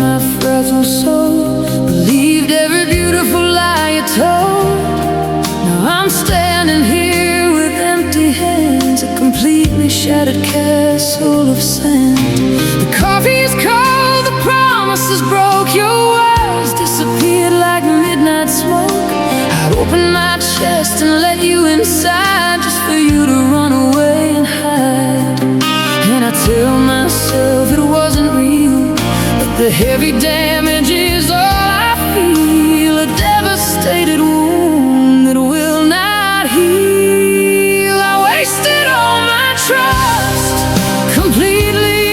my fragile soul, believed every beautiful lie you told. Now I'm standing here with empty hands, a completely shattered castle of sand. The coffee's cold, the promises broke, your words disappeared like midnight smoke. I'd open my chest and let you inside, just for you to run away and hide. And I tell myself it wasn't real, but the heavy damage is all I feel. A devastated wound that will not heal. I wasted all my trust completely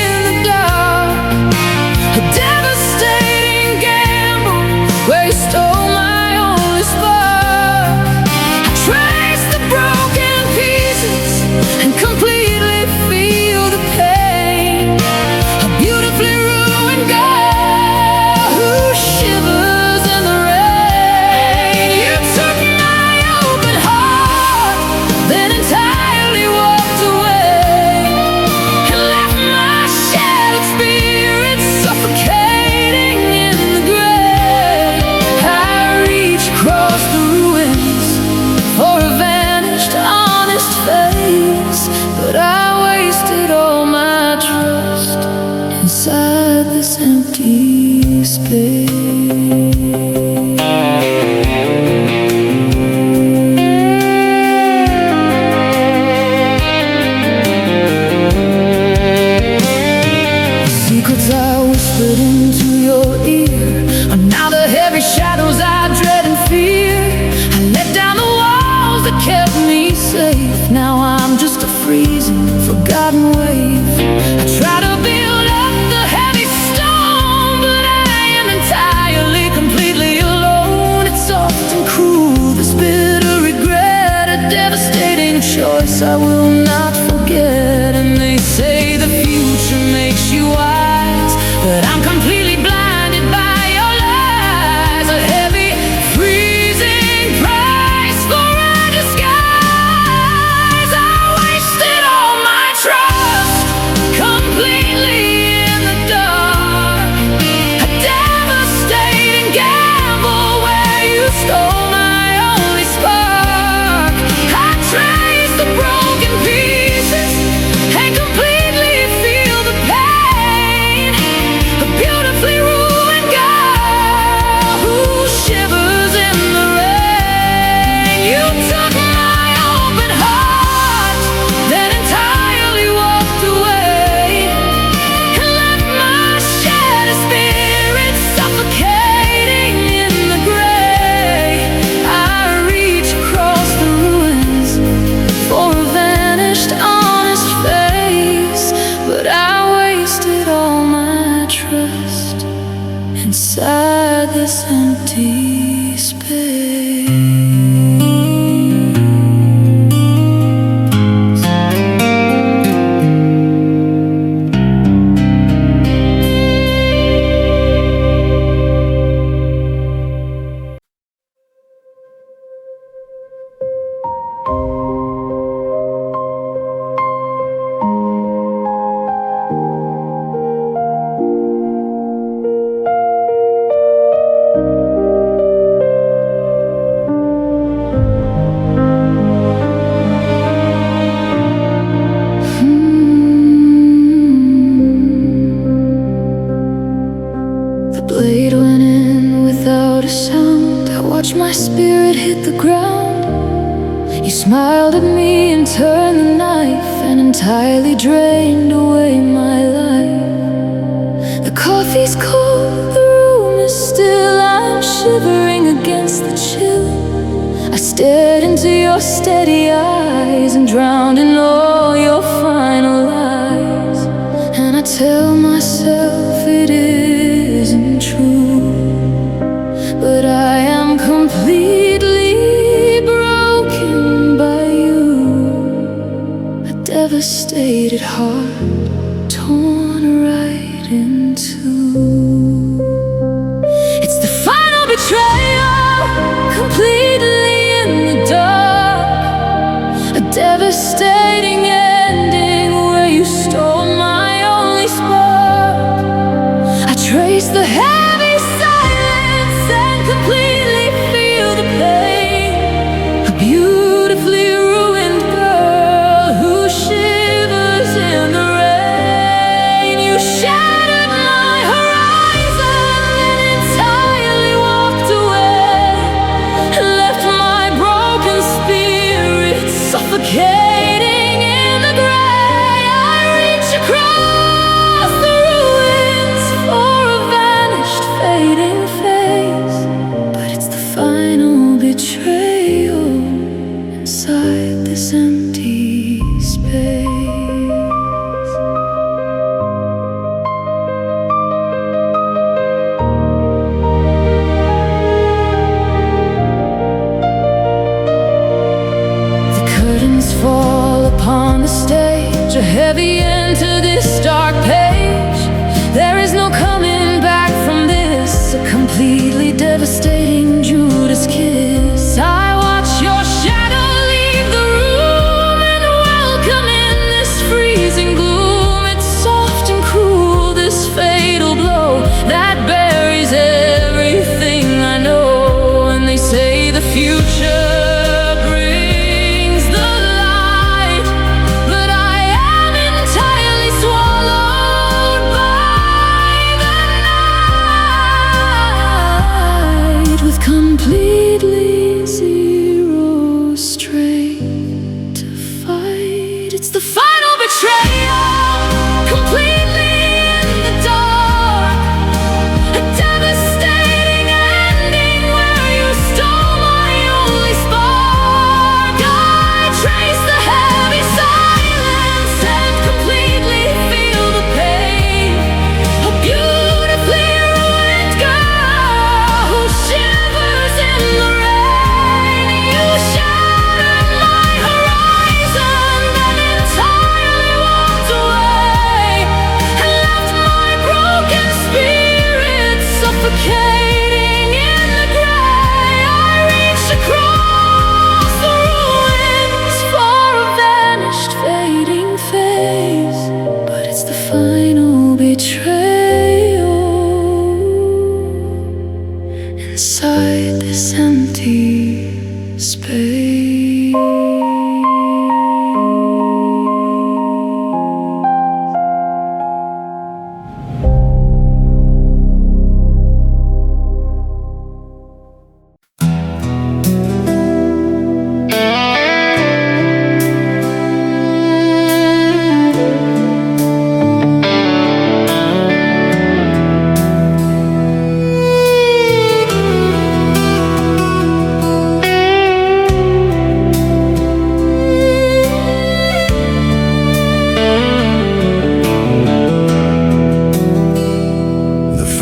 in the dark. A devastating gamble where you stole my only spark. I traced the broken pieces and completely feel the pain. A beautifully ruined girl who shivers in the rain. You took my open heart, then entirely walked away, and left my shattered spirit suffocating in the grave. I reach across the ruins for a vanished honest face, but I wasted all my trust inside this empty space. Secrets I whispered into your ear are now the heavy shadows I dread and fear. I let down the walls that kept me safe. Now I'm just a freezing, forgotten wave. I try to build up the heavy stone, but I am entirely, completely alone. It's often cruel, this bitter regret, a devastating choice I will not forget. And they say the future makes you wise, but I'm completely blinded by your lies. A heavy, freezing price for a disguise. I wasted all my trust completely in the dark. A devastating gamble where you stole my only spark. I traced the broken pieces and completely feel the pain. A beautifully ruined girl who shivers in the rain. You took my open heart, then entirely walked away, and left my shattered spirit suffocating in the gray. I reach across the ruins for a vanished honest face, but I wasted all my trust inside this empty space. The blade went in without a sound. I watched my spirit hit the ground. You smiled at me and turned the knife, and entirely drained away my life. The coffee's cold, the room is still. I'm shivering against the chill. I stared into your steady eyes and drowned in all your final lies. And I tell myself it isn't true, but I am completely broken by you. A devastated heart torn right in two. It's the final betrayal, completely in the dark. A devastating ending where you stole my only spark. I traced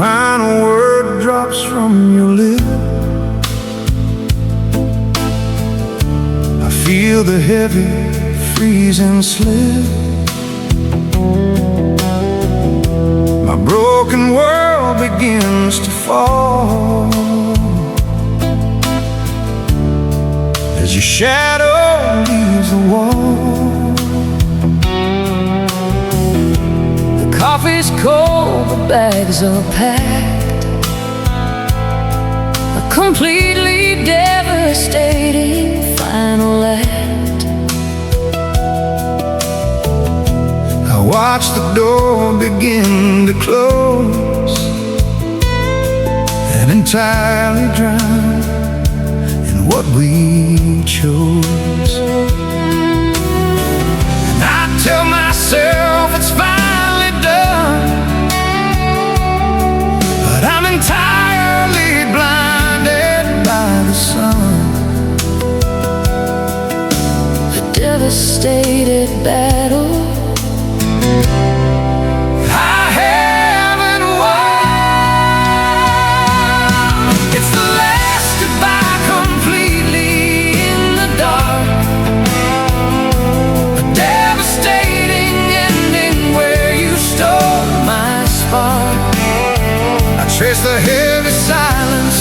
final word drops from your lips. I feel the heavy freezing slip. My broken world begins to fall as your shadow leaves the wall. The coffee's cold, the bags are packed. A completely devastating final act. I watch the door begin to close and entirely drown in what we chose. And I tell myself it's finally done, but I'm entirely blinded by the sun. A devastated battle I haven't won. It's the last goodbye completely in the dark. A devastating ending where you stole my spark. I trace the heavy silence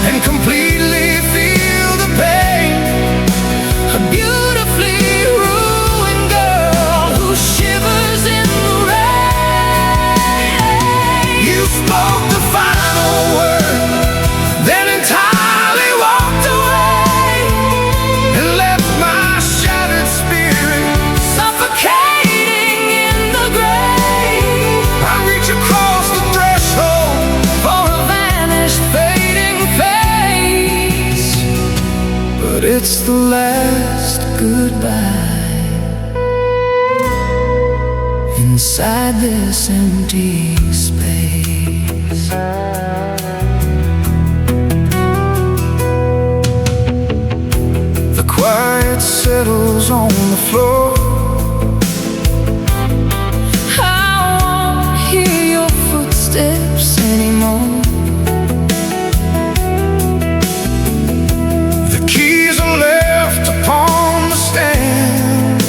and completely feel the pain. A beautifully ruined girl who shivers in the rain. You spoke the final word, then entirely walked away and left my shattered spirit suffocating in the grave. I reach across the threshold for a vanished, fading face, but it's the last goodbye inside this empty space. The quiet settles on the floor. I won't hear your footsteps anymore. The keys are left upon the stand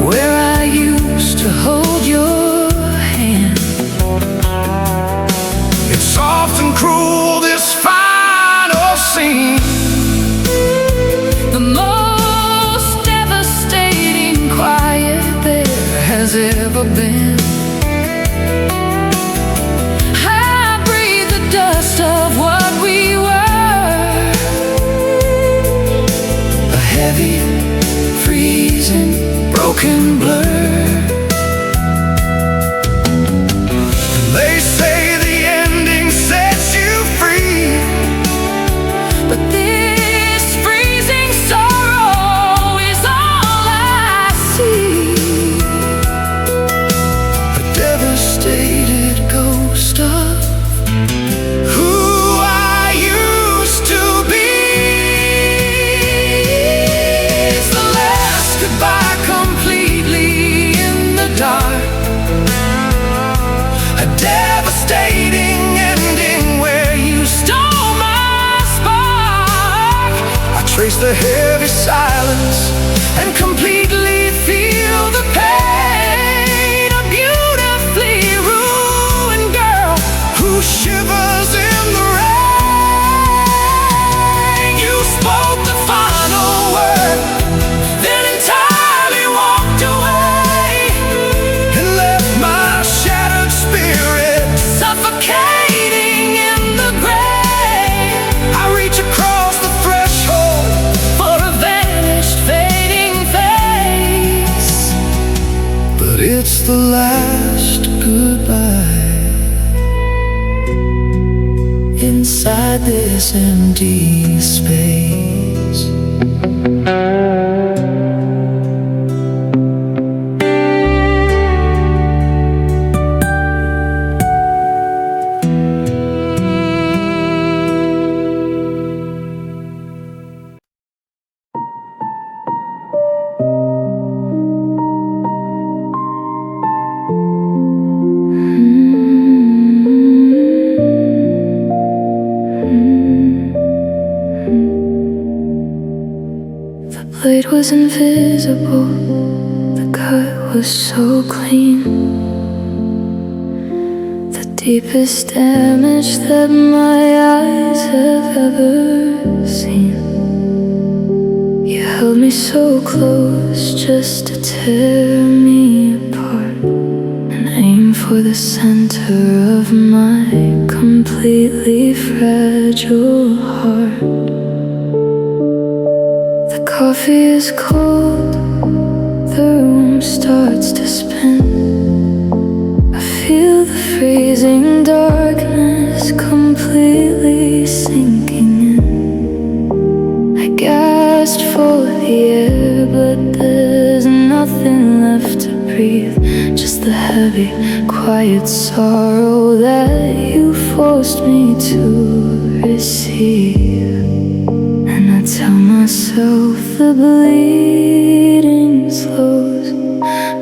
where I used to hold your hand. It's soft and cruel, this final scene, the most devastating quiet there has ever been. I breathe the dust of what we were, a heavy, freezing, broken blur. They say the ending sets you free, but this freezing sorrow is all I see. A devastated ghost of who I used to be. It's the last goodbye completely in the dark. A devastating ending where you stole my spark. I trace the heavy silence and completely feel the pain. A beautifully ruined girl who shivers in the rain. You spoke the final word, then entirely walked away and left my shattered spirit suffocating in the grave. I reach across the threshold for a vanished, fading face, but it's the last goodbye inside this empty space. was invisible, the cut was so clean. The deepest damage that my eyes have ever seen. You held me so close just to tear me apart, and aim for the center of my completely fragile heart. The coffee is cold, the room starts to spin. I feel the freezing darkness completely sinking in. I gasped for the air, but there's nothing left to breathe. Just the heavy, quiet sorrow that you forced me to receive. And I tell myself the bleeding slows,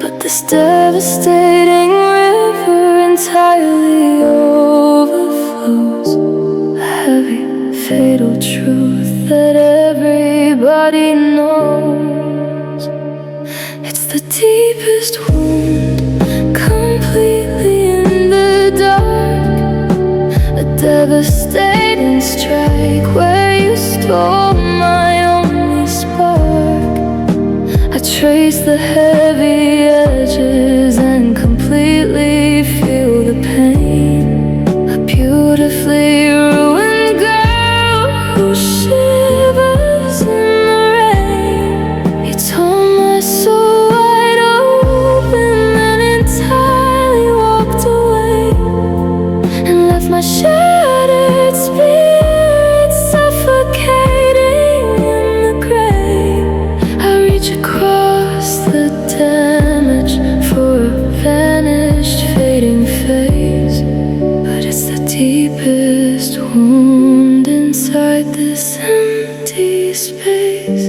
but this devastating river entirely overflows. A heavy, fatal truth that everybody knows. It's the deepest wound, completely in the dark. A devastating strike where you stole my only spark. I trace the heavy edges and completely feel the pain. A beautifully ruined girl who shivers in the rain. You tore my soul wide open and entirely walked away, and left my shattered spirit suffocating in the grave. I reach across the damage for a vanished, fading face, but it's the deepest wound inside this empty space.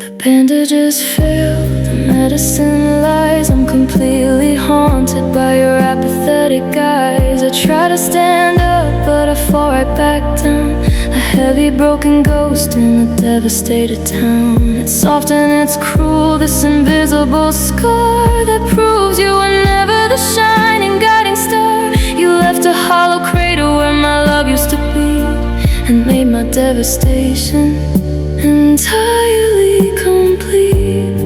The bandages fail, the medicine lies. I'm completely haunted by your apathetic eyes. I try to stand up, but I fall right back down. A heavy broken ghost in a devastated town. It's soft and it's cruel, this invisible scar that proves you were never the shining guiding star. You left a hollow crater where my love used to be, and made my devastation entirely complete.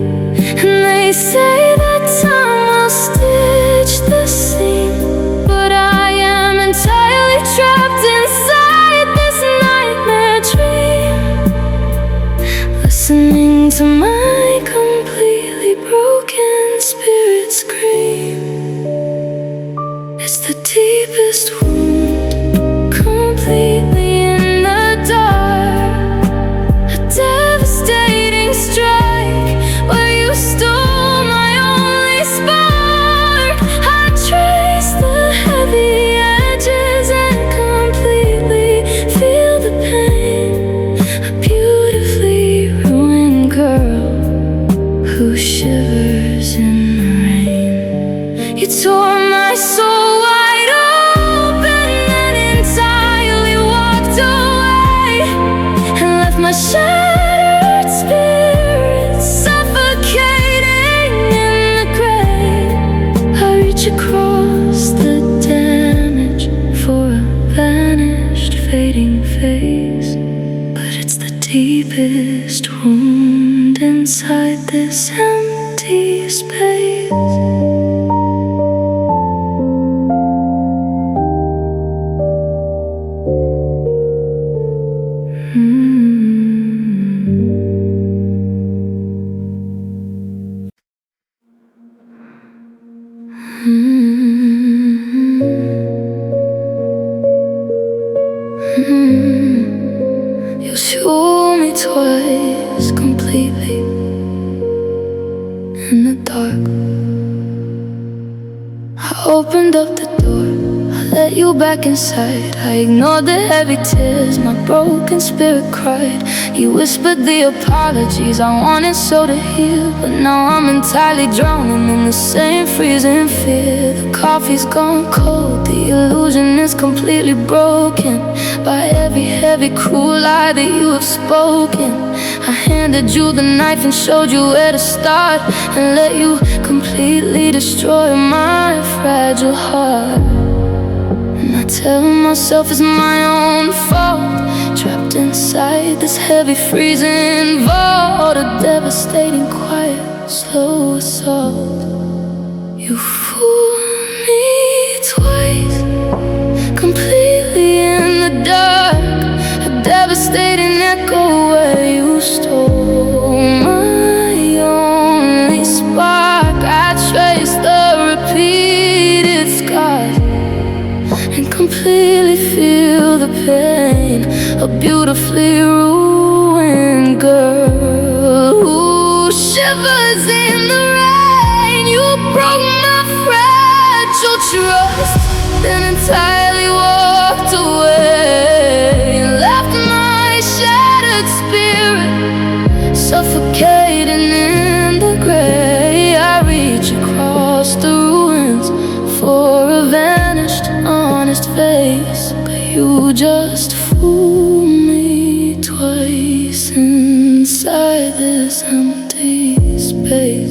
And they say that time will stitch the seam, but I am entirely trapped inside this nightmare dream, listening to my completely broken spirit scream. It's the deepest wound, completely in the dark. A devastating strike where you stole my only spark. I trace the heavy edges and completely feel the pain. A beautifully ruined girl who shivers in the rain. You tore my soul wide open and entirely walked away, and left my shattered spirit suffocating in the grave. I reach across the damage for a vanished, fading face, but it's the deepest wound inside this empty space. You shoot me twice completely in the dark. I opened up the door, I let you back inside. I ignored the heavy tears my broken spirit cried. You whispered the apologies I wanted so to hear, but now I'm entirely drowning in the same freezing fear. The coffee's gone cold, the illusion is completely broken. by every heavy, cruel lie that you have spoken. I handed you the knife and showed you where to start, and let you completely destroy my fragile heart. And I tell myself it's my own fault, trapped inside this heavy, freezing vault, a devastating, quiet, slow assault. You fooled me twice, completely in the dark, a devastating echo where you stole my only spark. I traced the repeated scars and completely feel the pain. A beautifully ruined girl who shivers in the rain. You broke my fragile trust, then entirely walked away, left my shattered spirit suffocating in the gray. I reach across the ruins for a vanished, honest face, but you just fool me twice inside this empty space.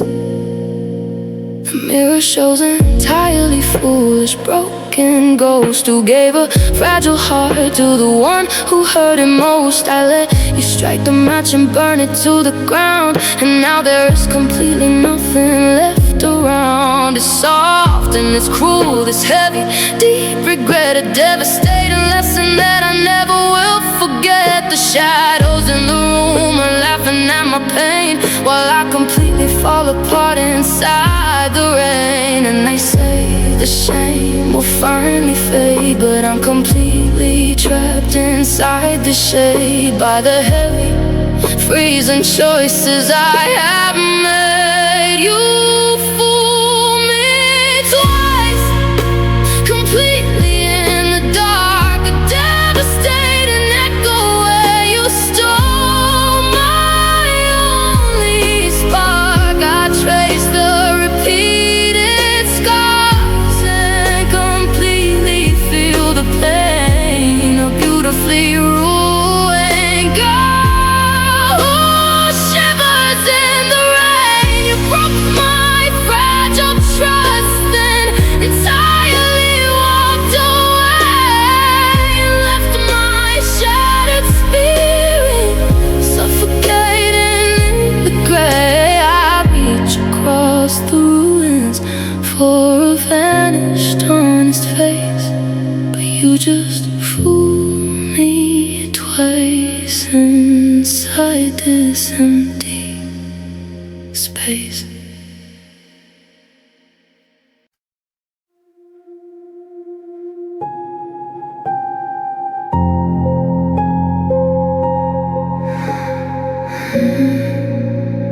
The mirror shows an entirely foolish, broken ghost who gave a fragile heart to the one who hurt it most. I let you strike the match and burn it to the ground, and now there is completely nothing left around. It's soft and it's cruel, this heavy, deep regret, a devastating lesson that I never will forget. The shadows in the room are laughing at my pain, while I completely fall apart inside the rain. And they say the shame will finally fade, but I'm completely trapped inside the shade by the heavy, freezing choices I have made. You fool me twice, completely in the dark, a devastating echo where you stole my only spark. I trace the repeated scars and completely feel the pain. A beautifully ruined girl who shivers in the rain. You broke my fragile trust, then entirely walked away, left my shattered spirit suffocating in the gray. I reach across the ruins for a vanished, honest face, but you just fool me twice inside this empty space.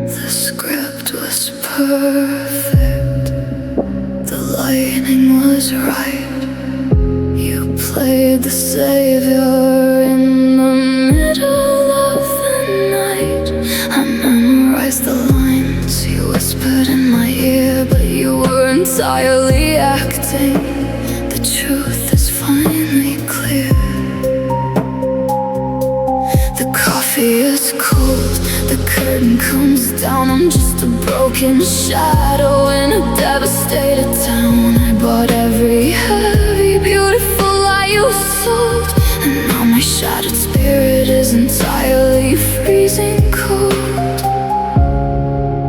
The script was perfect, the lighting was right. You played the savior in the middle of the night. I memorized the lines you whispered in my ear, but you were entirely acting. The truth is finally clear. The coffee is cold, the curtain comes down. I'm just a broken shadow in a devastated town. I bought every heavy, beautiful lie you sold, and now my shattered spirit is entirely freezing cold.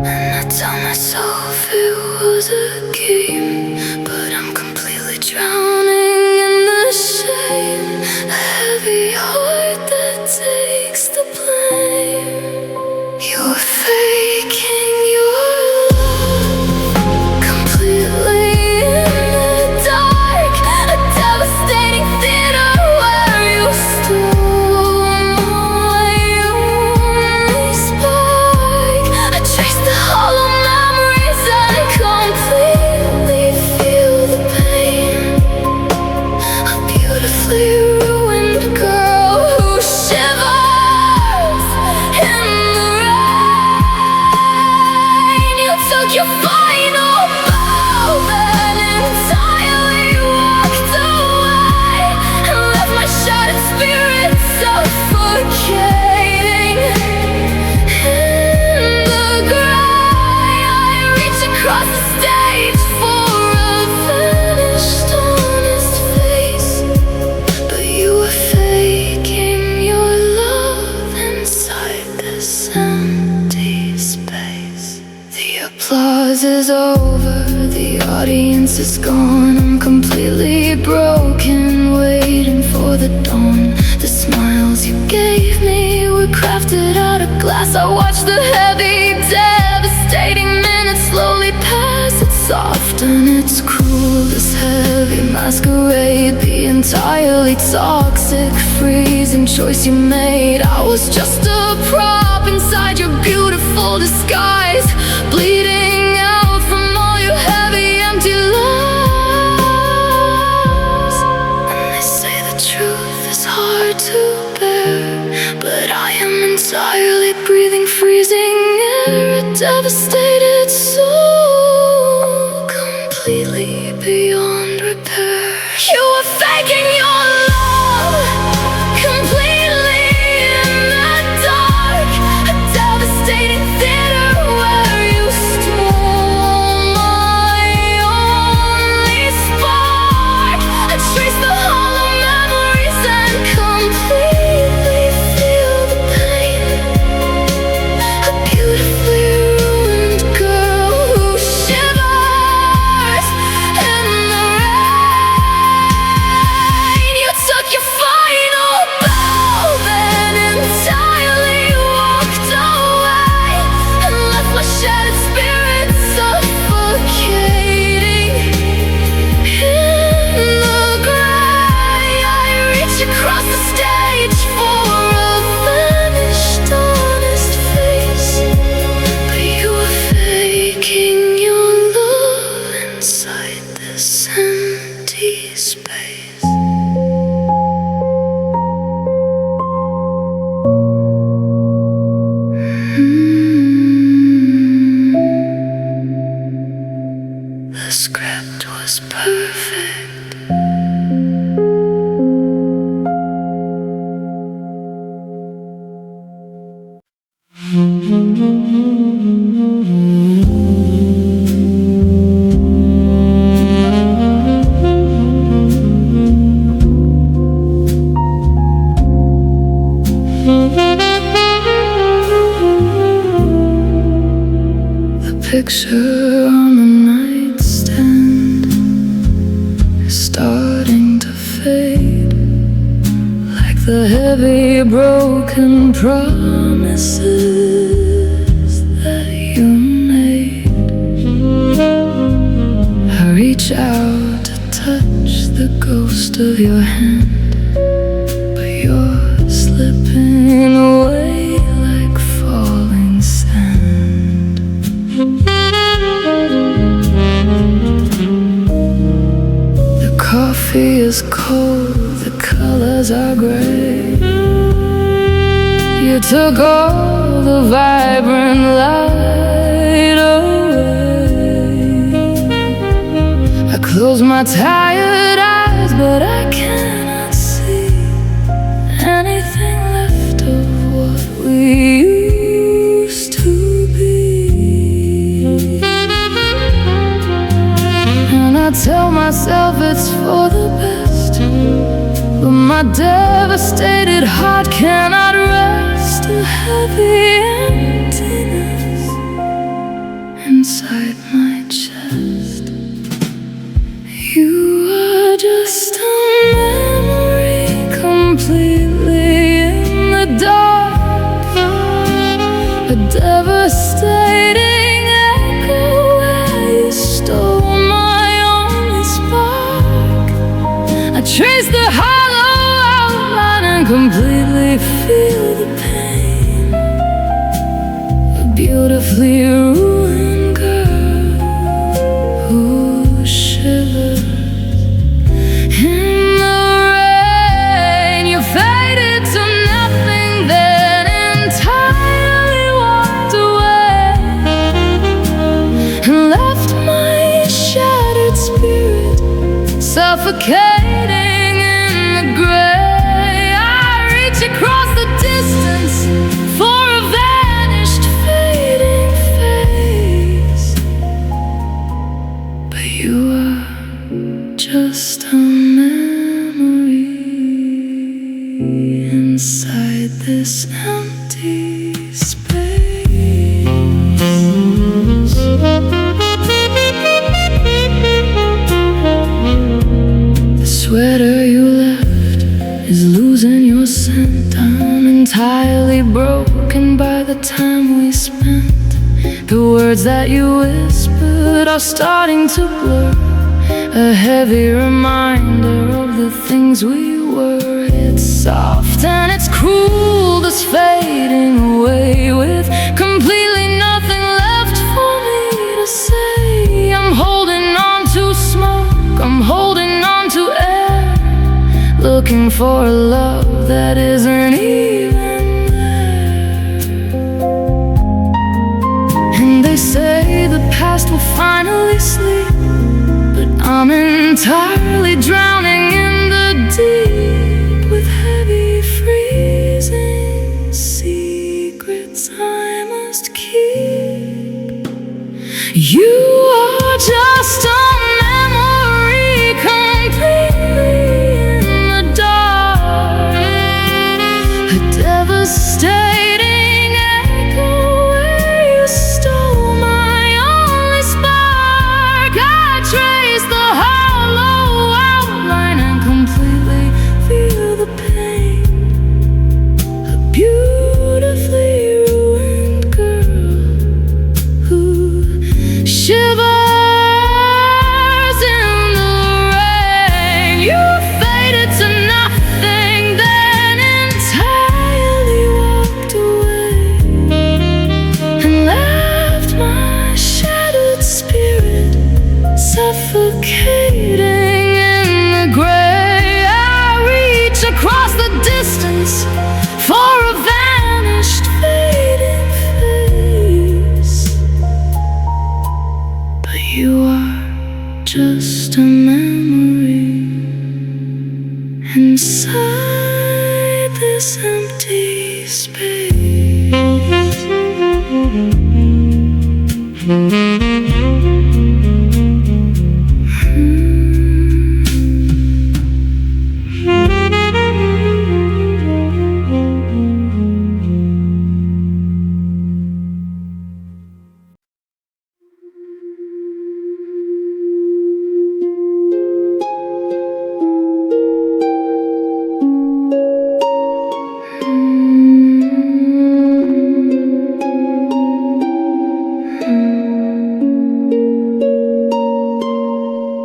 And I tell myself it was a game, but I'm completely drowning in the shame. A heavy heart that takes the blame. You're faking your love completely radiance is gone. I'm completely broken, waiting for the dawn. The smiles you gave me were crafted out of glass. I watched the heavy, devastating minutes slowly pass. It's soft and it's cruel, this heavy masquerade, the entirely toxic, freezing choice you made. I was just a prop inside your beautiful disguise, bleeding out from all your heavy, empty lies. And they say the truth is hard to bear, but I am entirely breathing freezing air, a devastated soul, completely beyond repair. You were faking your love, completely in the dark, a devastating theater where you stole my only spark. I trace the hollow memories and completely feel the pain. A beautifully ruined girl who shivers in the rain. You took your final bow, then entirely walked away, and left my shattered spirit suffocating in the gray. I reach across the stage for a vanished, honest face, but you were faking your love inside this empty space. The script was perfect. The picture on the nightstand is starting to fade, like the heavy broken promises that you made. I reach out to touch the ghost of your hand, but you're slipping away like falling sand. The coffee is cold, the colors are gray. You took all the vibrant light away. I close my tired eyes, but I cannot see anything left of what we used to be. And I tell myself it's for the best, but my devastated heart cannot rest. A heavy emptiness inside my chest. You are just a memory, completely in the dark, a devastating echo where you stole my only spark. I trace the hollow outline and completely feel the pain. A beautifully ruined girl who shivers in the rain. You faded to nothing, then entirely walked away, and left my shattered spirit suffocating in the gray. I reach across the distance for a vanished, fading face, but you are just a memory inside this empty space. time we spent. The words that you whispered are starting to blur, a heavy reminder of the things we were. It's soft and it's cruel, this fading away with completely nothing left for me to say. I'm holding on to smoke, I'm holding on to air, looking for a love that isn't even there. And they say the past will finally sleep, but I'm entirely drowning in the deep with heavy freezing secrets I must keep. You are just a memory completely in the dark, a devastating echo where you stole my only spark. I trace the hollow outline and completely feel the pain. A beautifully ruined girl who shivers in the rain. You faded to nothing, then entirely walked away and left my shattered spirit suffocating in the gray. I reach across the distance for a vanished, fading face, but you are just a memory inside this empty space.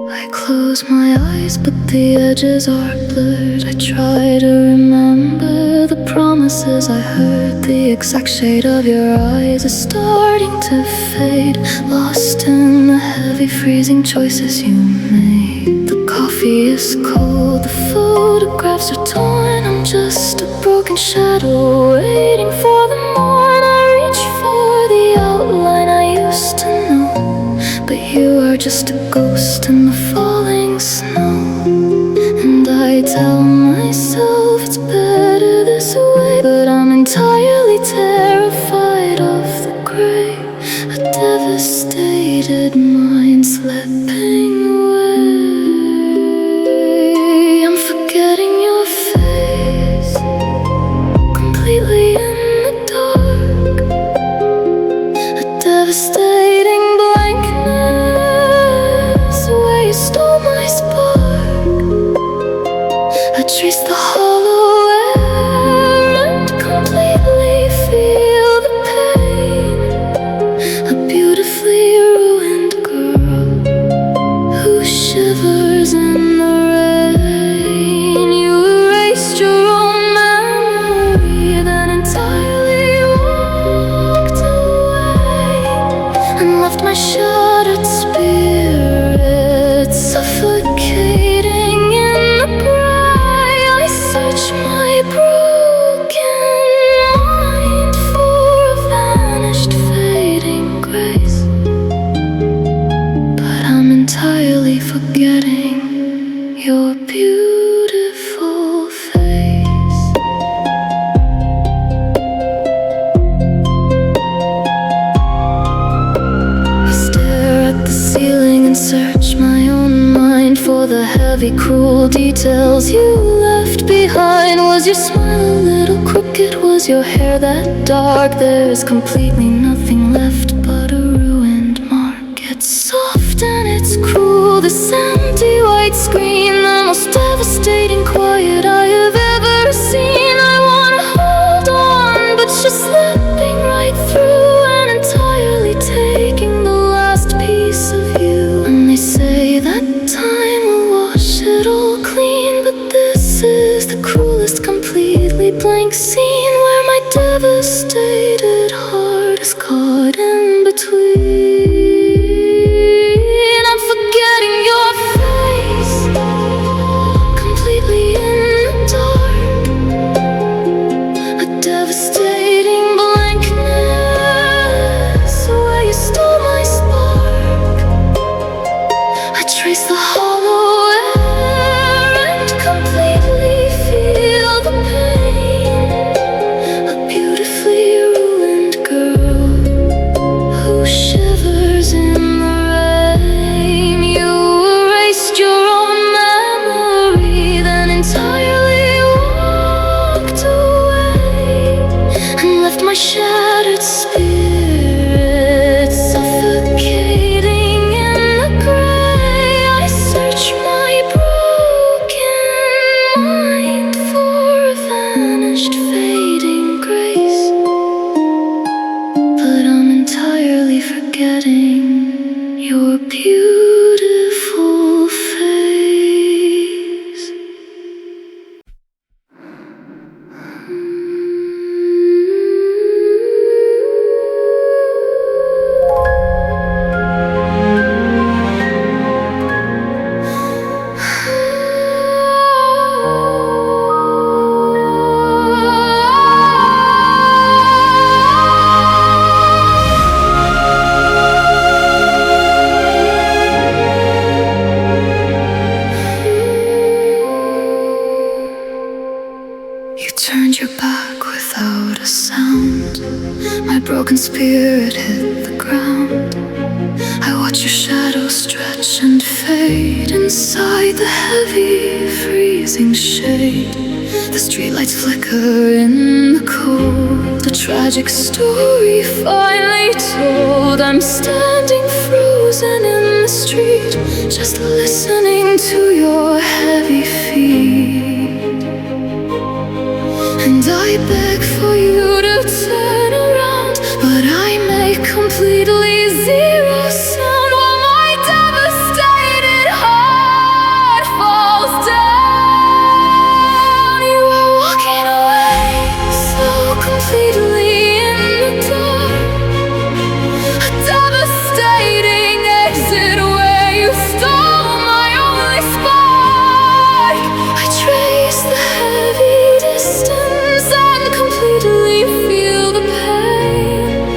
I close my eyes, but the edges are blurred. I try to remember the promises I heard. The exact shade of your eyes is starting to fade, lost in the heavy freezing choices you made. The coffee is cold, the photographs are torn. I'm just a broken shadow waiting for the morn. I reach for the outline I used to know, but you are just a ghost in the falling snow. And I tell myself it's better this way, but I'm entirely terrified of the gray, a devastated mind slipping away. I'm forgetting your face completely in the dark, a devastating blankness where you stole my spark. I trace the hollow air and completely feel the pain. A beautifully ruined girl who shivers in the rain. You erased your own memory, then entirely walked away and left my shattered spirit suffocating in the gray. I search my broken mind for a vanished, fading grace, but I'm entirely forgetting your beautiful face. I stare at the ceiling and search my own mind for the heavy, cruel details you left behind. Was your smile a little crooked? Was your hair that dark? There's completely nothing left but a ruined mark. It's soft and it's cruel, this empty white screen, the most devastating quiet I have ever seen. I wanna hold on, but you're slipping right is the cruelest, completely blank scene where my devastated heart is caught in between. I'm forgetting your face, completely in the dark. A devastating blankness where you stole my spark. I trace the hollow air and completely feel the pain. A beautifully ruined girl who shivers in the rain. You erased your own memory, then entirely walked away and left my shattered spirit suffocating in the gray. I search my broken mind for a vanished, fading grace, but I'm entirely forgetting your beautiful face. You turned your back without a sound. My broken spirit hit the ground. I watch your shadow stretch and fade inside the heavy, freezing shade. The streetlights flicker in the cold. A tragic story finally told. I'm standing frozen in the street, just listening to your heavy feet. And I beg for you to turn around, but I make completely zero sound while my devastated heart falls down. You are walking away so completely in the dark. A devastating exit where you stole my only spark. I trace the heavy distance and completely feel the pain.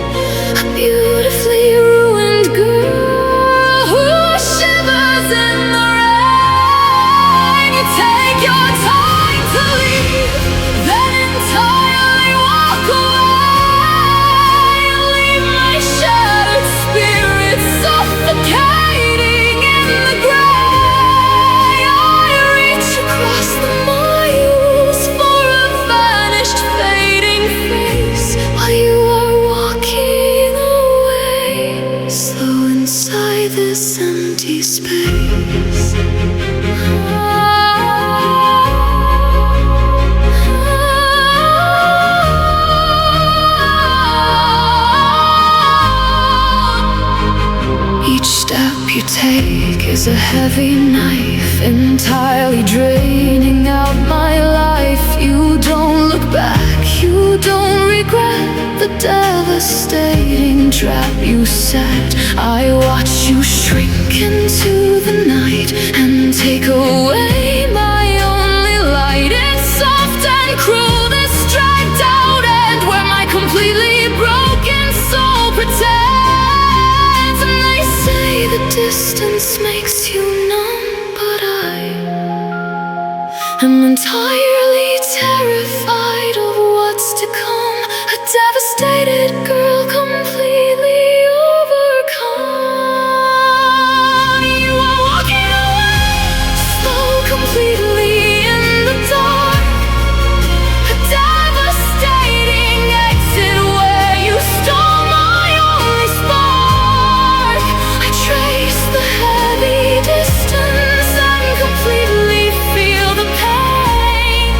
A beautifully ruined girl who shivers in the rain. You take your time to leave, then entirely walk away. Leave my shattered spirit suffocating in the gray. I reach across the miles for a vanished, fading face while you are walking away, slow inside this empty space. Each step you take is a heavy knife, entirely draining out my life. You don't look back, you don't regret the devastating trap you set. I watch you shrink into the night and take away my only light. It's soft and cruel, this dragged out end where my completely broken soul pretends. And they say the distance makes you numb, but I am entirely terrified of what's to come. A devastated girl completely overcome. You are walking away so completely in the dark. A devastating exit where you stole my only spark. I trace the heavy distance and completely feel the pain.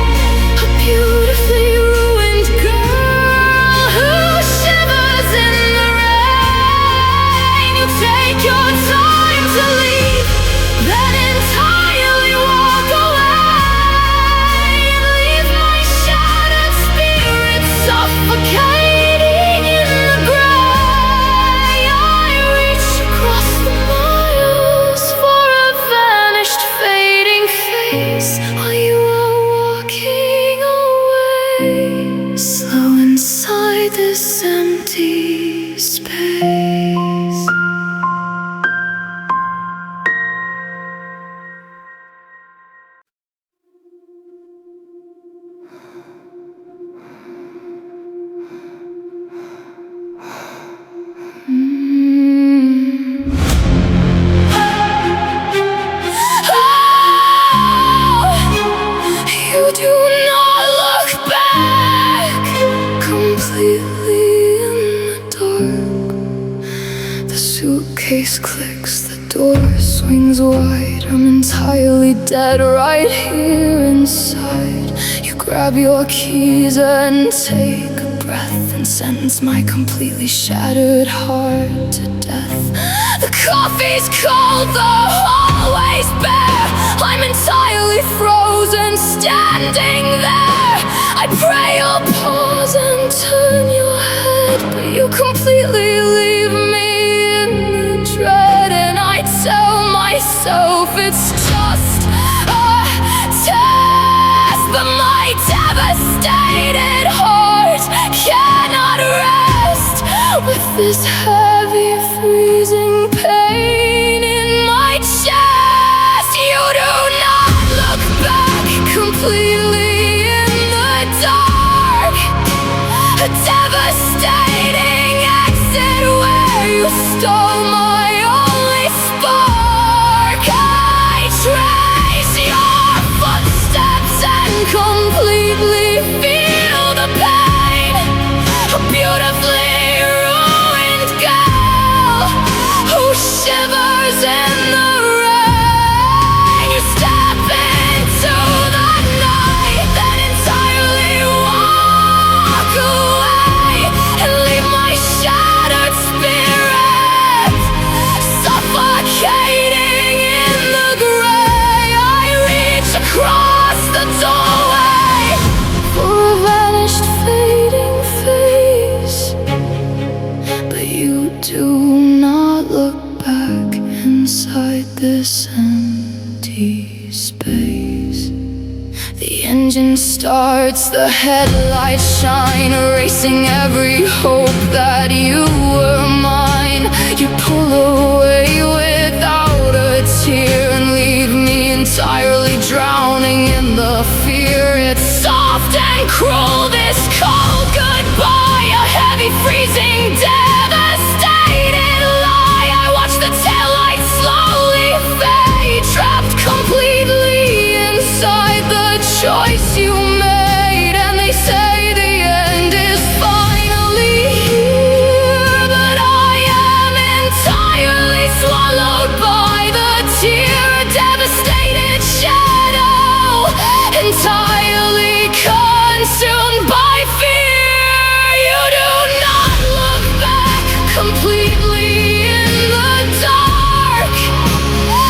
suitcase clicks, the door swings wide. I'm entirely dead right here inside. You grab your keys and take a breath and sentence my completely shattered heart to death. The coffee's cold, the hallway's bare. I'm entirely frozen, standing there. I pray you'll pause and turn your head, but you completely leave me in the dread. And I tell myself it's just a test, but my devastated heart cannot rest with this heavy, freezing pain in my chest. You do not look back, completely in the dark. A devastating exit where you stole my only spark. I trace your footsteps and completely feel the pain. A beautifully ruined girl who shivers in the rain. You step into the night, then entirely walk away and leave my shattered spirit suffocating in the gray. I reach across the doorway for a vanished, fading face, but you do not look back inside this empty space. The engine starts, the headlights shine, erasing every hope that you were mine. You pull away without a tear and leave me entirely drowning in the fear. It's soft and cruel, this cold goodbye, a heavy, freezing, devastated lie. I watch the taillights slowly fade, trapped completely inside the choice you made. And they say the end is finally here, but I am entirely swallowed by the tear. A devastated shadow, entirely consumed by fear. You do not look back, completely in the dark.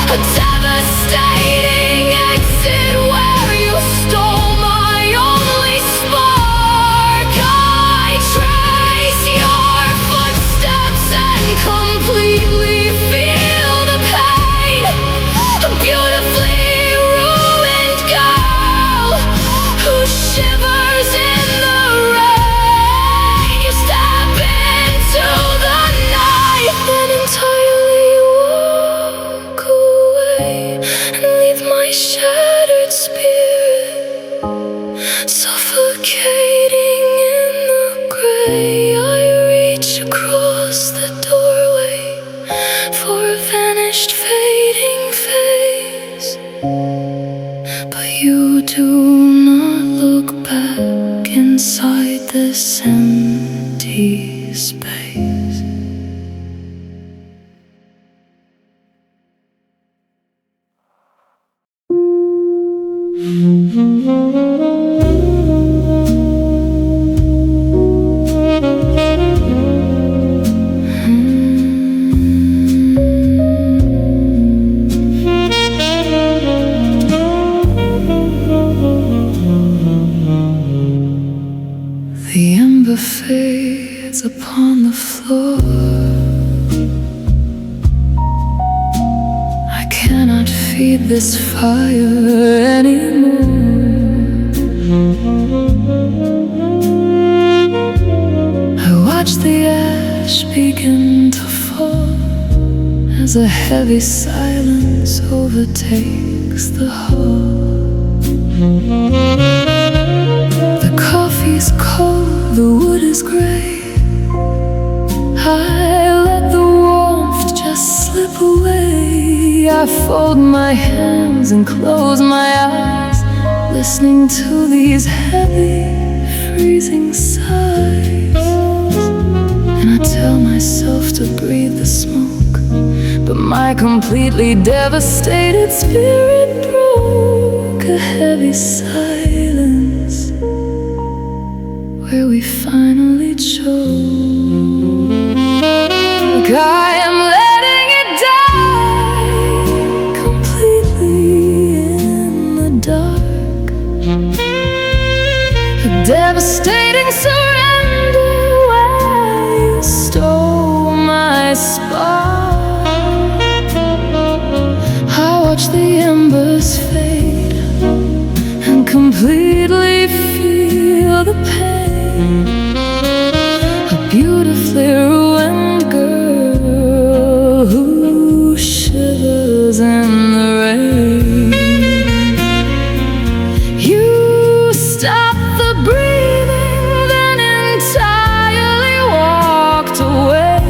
A devastating exit where you stole my only spark. I trace your footsteps and completely feel the pain. A beautifully ruined girl who shivers in the rain. You step into the night, then entirely walk away and leave my shattered spirit suffocating in the gray. I reach across the doorway for a vanished, fading face, but you do not look back inside this empty space. The ember fades upon the floor. I cannot feed this fire anymore. I watch the ash begin to fall as a heavy silence overtakes the hall. The coffee's cold, the wood is gray. I let the warmth just slip away. I fold my hands and close my eyes, listening to these heavy, freezing sighs. And I tell myself to breathe the smoke but my completely devastated spirit broke a heavy silence where we finally choke. I am letting it die completely in the dark. A devastating surrender where you stole my spark. I watch the embers fade and completely feel the pain. A beautifully ruined girl who shivers in the rain. You stopped the breathing, then entirely walked away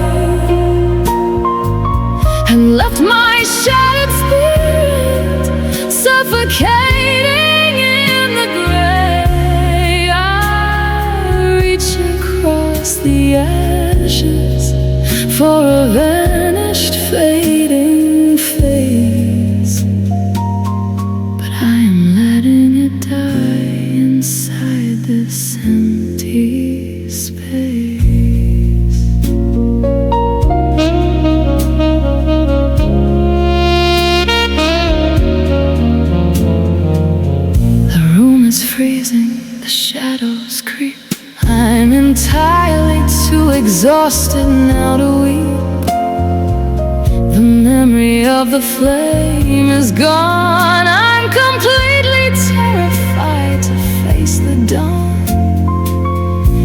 and left my shattered spirit suffocating in the gray. I reach across the ashes for a vanished, fading face, but I am letting it die inside this empty space. The room is freezing, the shadows creep. I'm entirely too exhausted now to weep. The memory of the flame is gone. I'm completely terrified to face the dawn.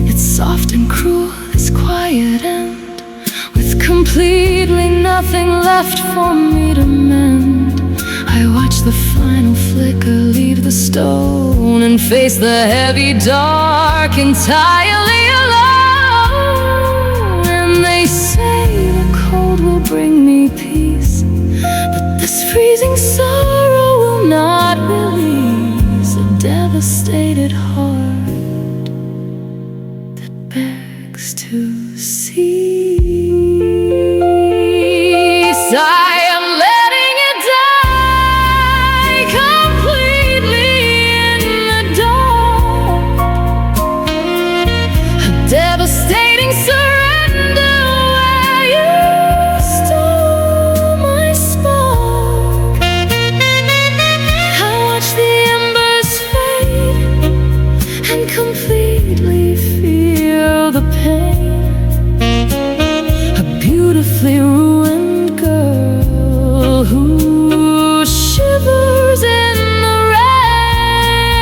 It's soft and cruel, this quiet end, with completely nothing left for me to mend. I watch the final flicker leave the stone and face the heavy dark entirely alone. And they say the cold will bring me peace, but this freezing sorrow will not release a devastated heart that begs to cease. I am letting it die completely in the dark. A devastating surrender where you stole my spark. I watch the embers fade and completely feel the pain. A beautifully ruined girl who shivers in the rain.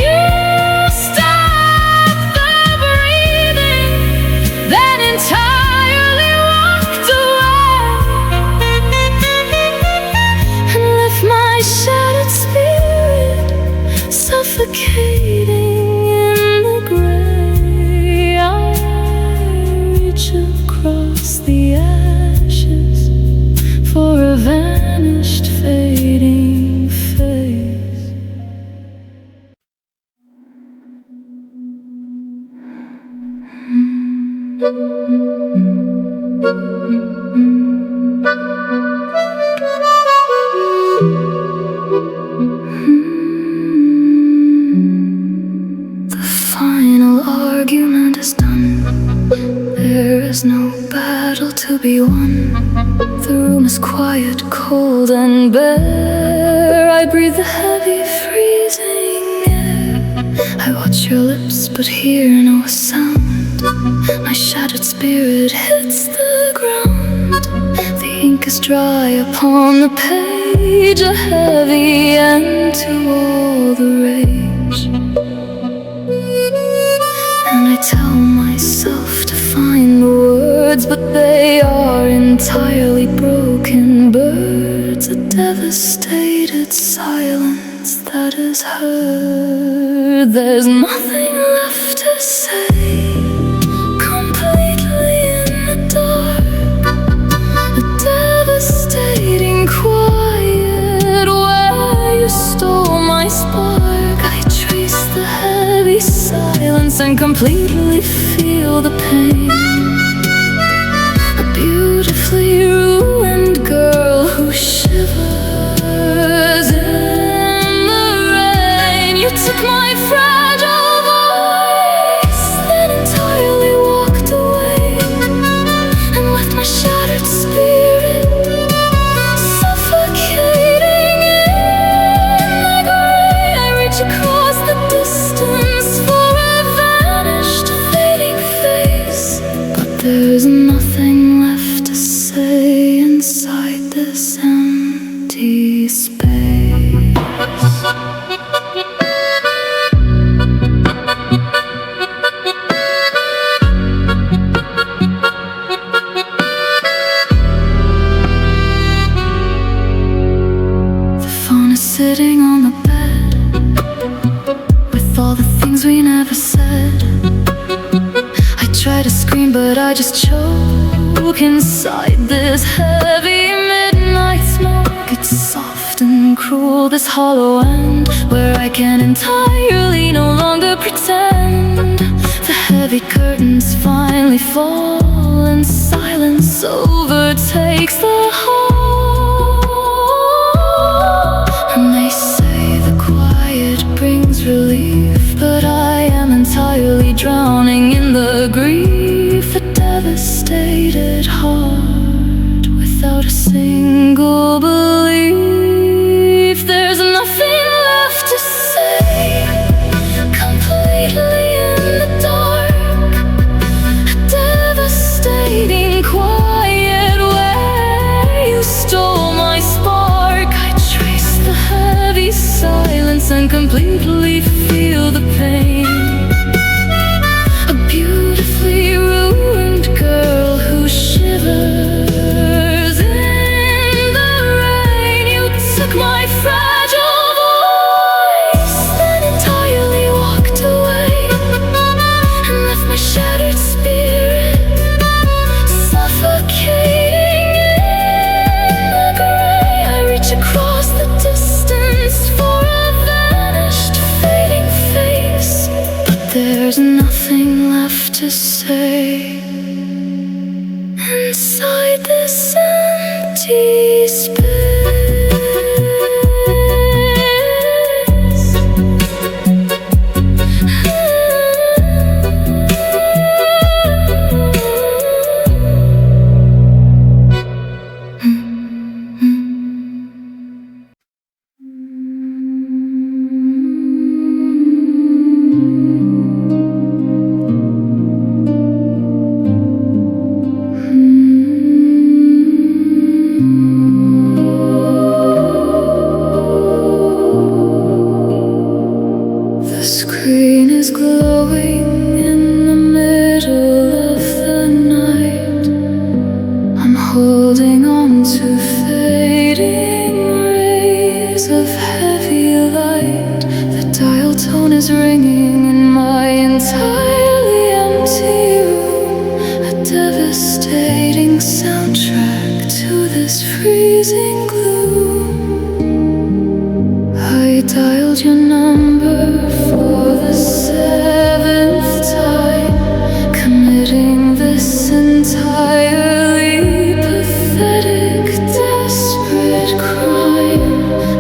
You stopped the breathing, then entirely walked away and left my shattered spirit suffocating in the gray. I reach across the ashes for a vanished, fading face. The final argument is done. There is no battle to be won. The room is quiet, cold and bare. I breathe the heavy, freezing air. I watch your lips but hear no sound. My shattered spirit hits the ground. The ink is dry upon the page, a heavy end to all the rage. And I tell myself to find the words, but they are entirely broken birds. A devastated silence that is heard. There's nothing left to say. Completely in the dark, a devastating quiet where you stole my spark. I trace the heavy silence and completely feel the pain. A beautifully ruined sitting on the bed with all the things we never said. I try to scream but I just choke inside this heavy midnight smoke. It's soft and cruel, this hollow end where I can entirely no longer pretend. The heavy curtains finally fall and silence overtakes the hall. And they say the quiet brings relief, but I am entirely drowning in the grief. The devastated heart without a single belief. There's nothing left to say, completely in the dark. A devastating quiet way. You stole my spark. I trace the heavy silence and completely feel the pain. A beautifully ruined girl who shivers in the rain. You took my fragile voice, then entirely walked away and left my shattered spirit suffocating in the gray. I reach across the distance for a vanished, fading face, but there's nothing left to say inside this empty space. The screen is glowing in the middle of the night. I'm holding on to fading rays of heavy light. The dial tone is ringing in my entirely empty room, a devastating soundtrack to this freezing gloom. I dialed your number for the 7th time, committing this entirely pathetic, desperate crime.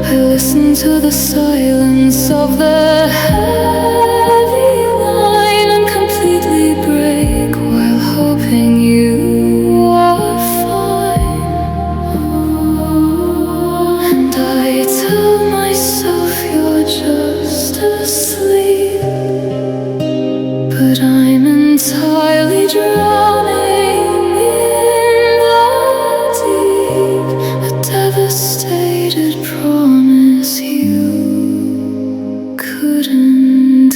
I listen to the silence of the heavy line and completely break while hoping you are fine. And I tell myself you're just asleep, but I'm entirely drowning in the deep. A devastated promise you couldn't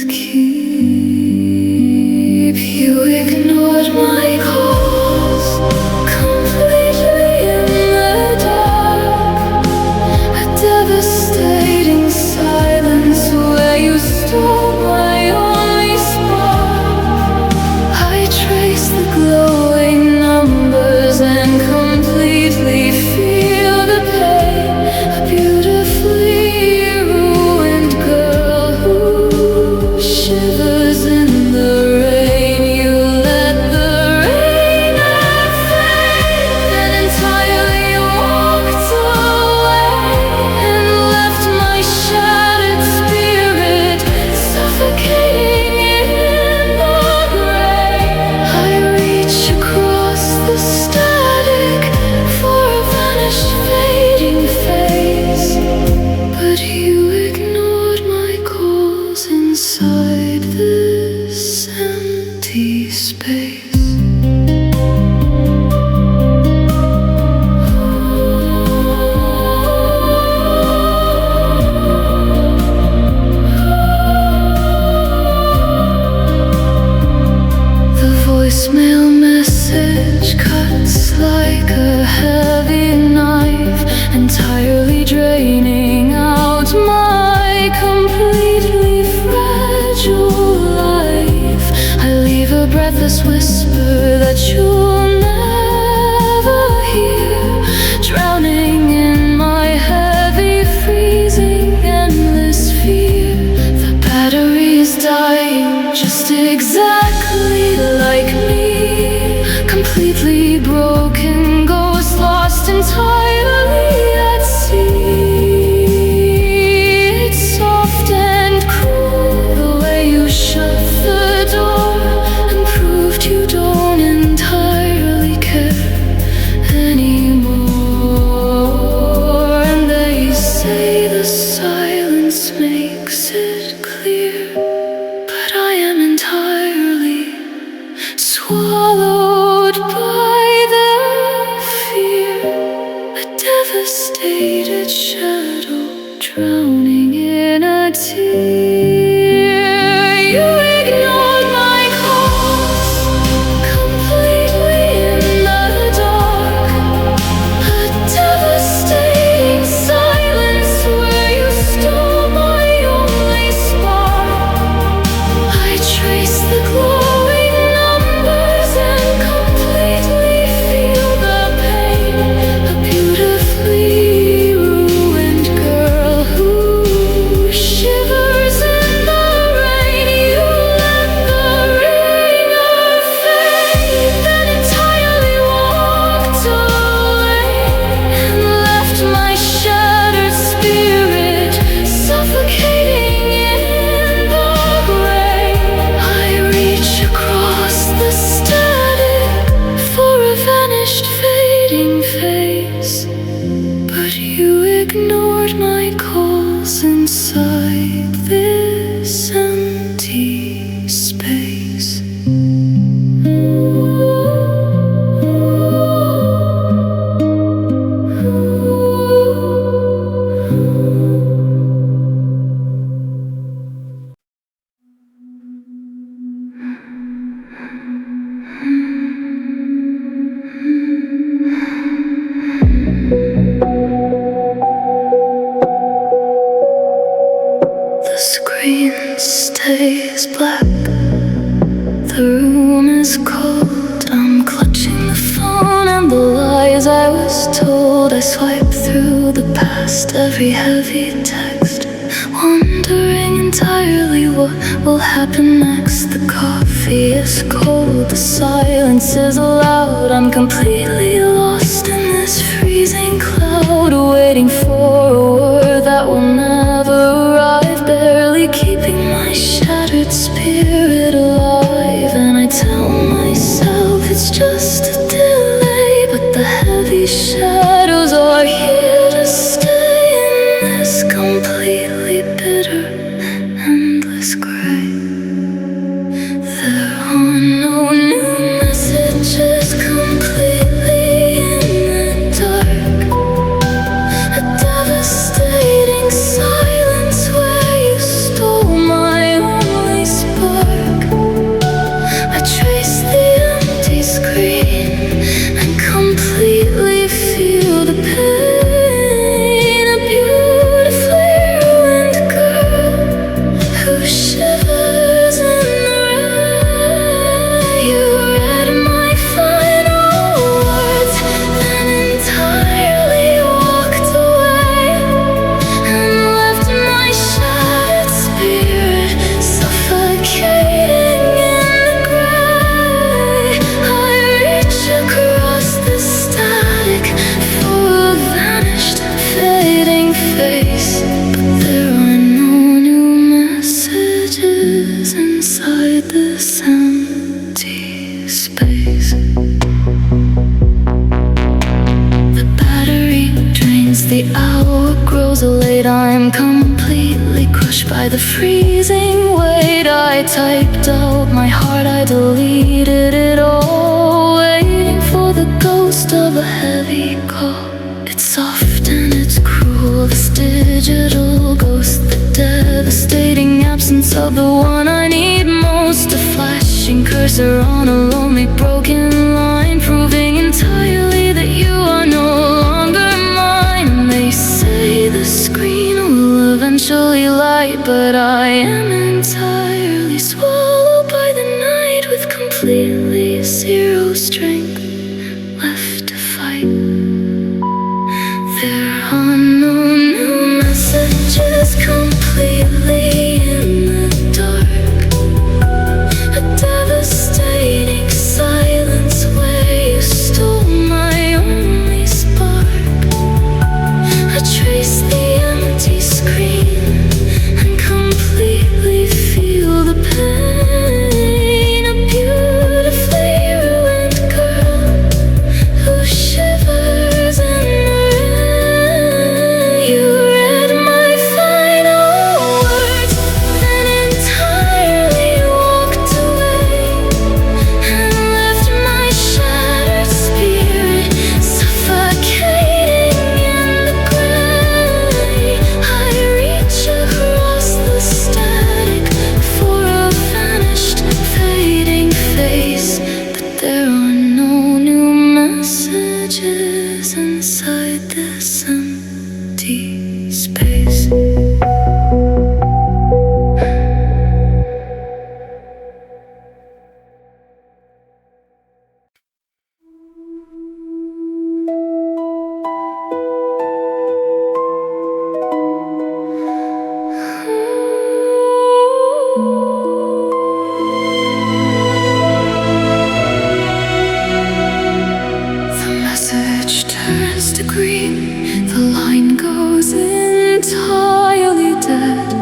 this whisper that you'll never hear, drowning in my heavy, freezing, endless fear. The battery is dying, just exactly like me, completely broken, ghost lost entirely at sea. It's soft and cruel the way you shut the door and proved you don't entirely care anymore. And they say the silence makes it clear, but I am entirely swallowed by their fear, a devastated shadow drowning in a tear. You ignored my calls completely in the dark, a devastating silence where you stole my only spark. I trace the glowing numbers and completely feel the pain, a beautifully ruined girl who shivers in the rain. You let the ring of faith and entirely walked away and left my shattered spirit suffocating in the gray. I reach across the static for a vanished, fading face, but you ignored my calls inside this empty space. The screen stays black, the room is cold. I'm clutching the phone and the lies I was told. I swipe through the past, every heavy text, wondering entirely what will happen next. The coffee is cold, the silence is loud. I'm completely lost in this freezing cloud, waiting for a word that will never arrive, barely keeping my shattered spirit alive. And I tell myself it's just a delay, but the heavy shadows are here to stay in this completely bitter, endless gray. There are no new messages, completely in the dark, a devastating silence where you stole my only spark. I trace the empty screen and completely feel the pain, a beautifully ruined girl who shivers in the rain. You read my final words, then entirely walked away and left my shattered spirit suffocating in the gray. I reach across the static for a vanished, fading face, but there are no new messages inside this empty space. The battery drains, the hour grows late. I'm completely crushed by the freezing weight. I typed out my heart, I deleted it all, waiting for the ghost of a heavy call. It's soft and it's cruel, this digital ghost, the devastating absence of the one I need most. A flashing cursor on a lonely broken line, proving entirely that you are no longer mine. They say the screen will eventually light, but I am entirely swallowed by the night with complete zero strength left to fight. There are no new messages, completely in the dark. A devastating silence where you stole my only spark. I trace the empty screen and completely feel the pain. A beautifully ruined girl who shivers in the rain. You read my final words, then entirely walked away and left my shattered spirit suffocating in the gray. I reach across the static for a vanished, fading face, but there are no new messages inside this empty space. The message turns to green, the line goes entirely dead.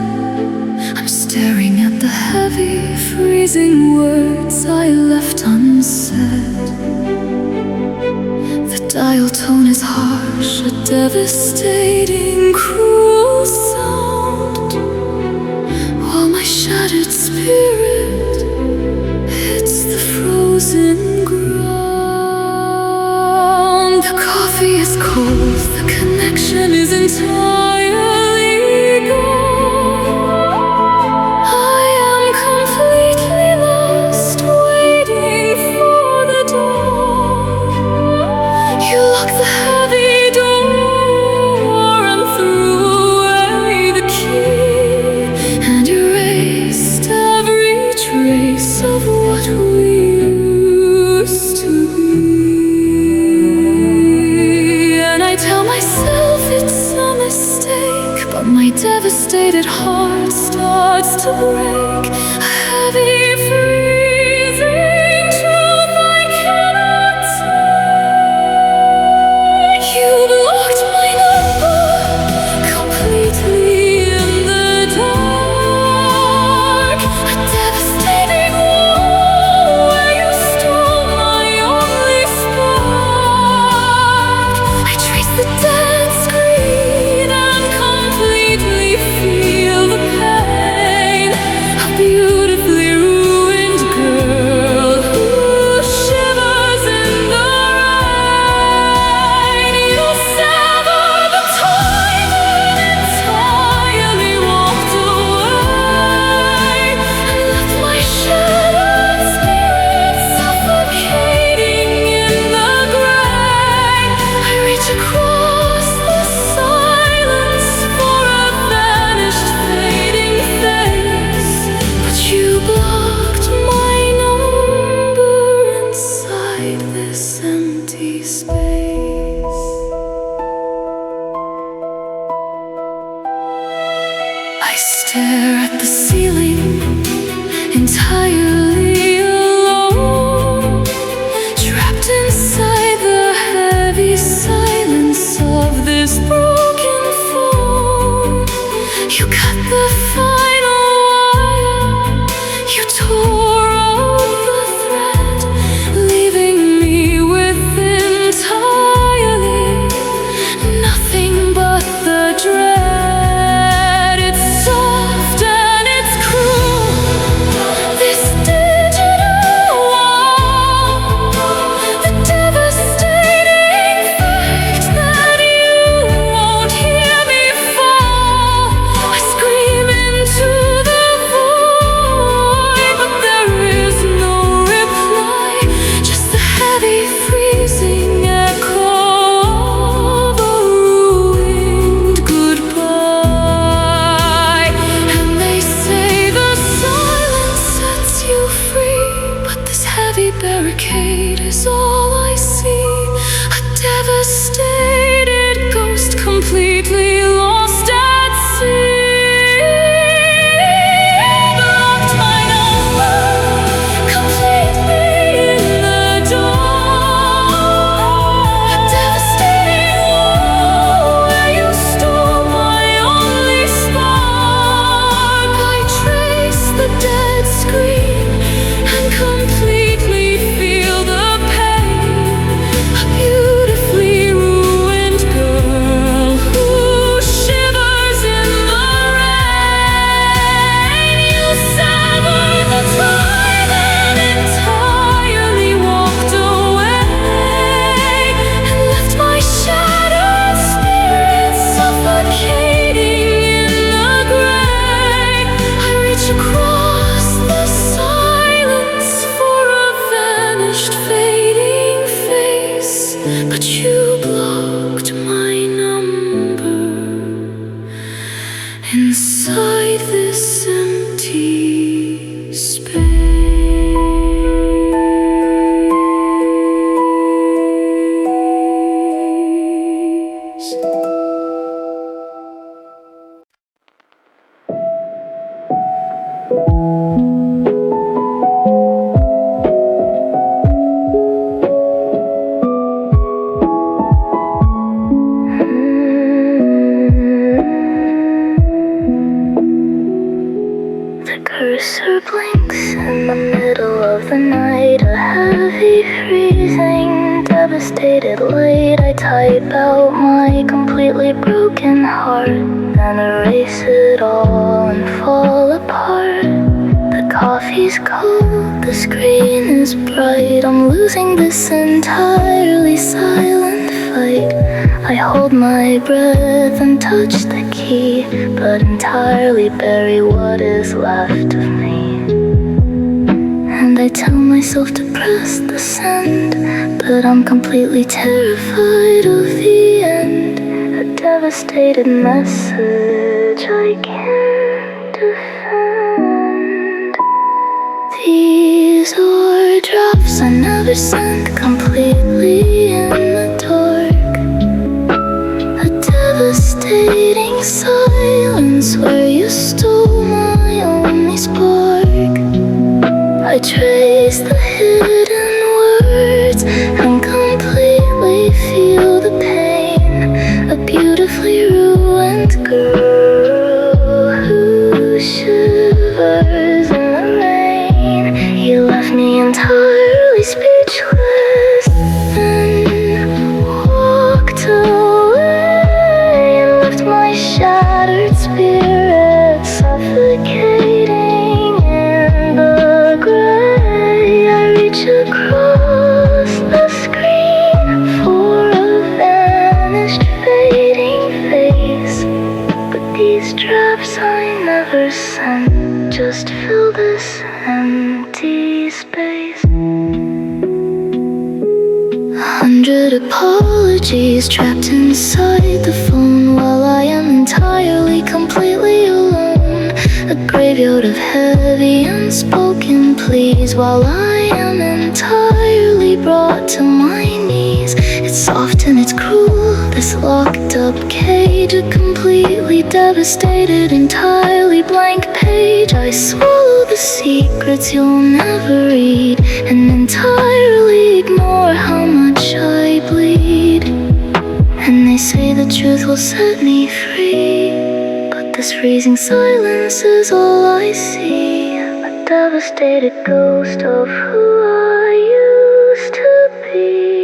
I'm staring at the heavy, freezing words I left unsaid. The dial tone is harsh, a devastating, cruel sound, while my shattered spirit hits the frozen ground. The coffee is cold, the connection is entirely gone. I am completely lost, waiting for the dawn. You lock the heavy door and threw away the key and erased every trace of what we used to be. And I tell myself it's a mistake, but my devastated heart starts to break. A heavy, freezing truth I cannot take. You blocked my number completely in the dark. A devastating wall where you stole my only spark. I trace the dead screen and completely feel the pain. A beautifully ruined girl who shivers in the rain. You sever the time and entirely walked away and left my shattered spirit suffocating in the gray. I reach across the silence for a vanished, fading face, but you blocked my number inside this empty space. I stare at the ceiling, entirely alone, trapped inside the heavy silence of this broken phone. You cut the final wire, you tore off the thread, leaving me with entirely nothing but the dread. It's soft and it's cruel, this digital wall. The devastating fact that you won't hear me fall. I scream into inside this empty space. Cursor blinks in the middle of the night. A heavy, freezing, devastated light. I type out my completely broken heart, then erase it all and fall apart. The coffee's cold, the screen is bright. I'm losing this entirely silent fight. I hold my breath and touch the key, but entirely bury what is left of me. And I tell myself to press the send, but I'm completely terrified of the end. A devastated message I can't defend. These are drafts I never sent, completely in the dark. Devastating silence where you stole my only spark. I trace the hidden words and completely feel the pain. A beautifully ruined girl who shivers in the rain. You left me entirely speechless, then walked away. My shattered spirit suffocating in the gray. I reach across the screen for a vanished, fading face, but these drafts I never sent just fill this empty space. 100 apologies trapped inside the phone while I am entirely, completely alone. A graveyard of heavy unspoken pleas while I am entirely brought to my knees. It's soft and it's cruel, this locked up cage. A completely devastated, entirely blank page. I swallow the secrets you'll never read and entirely ignore how much I bleed. And they say the truth will set me free, but this freezing silence is all I see. A devastated ghost of who I used to be.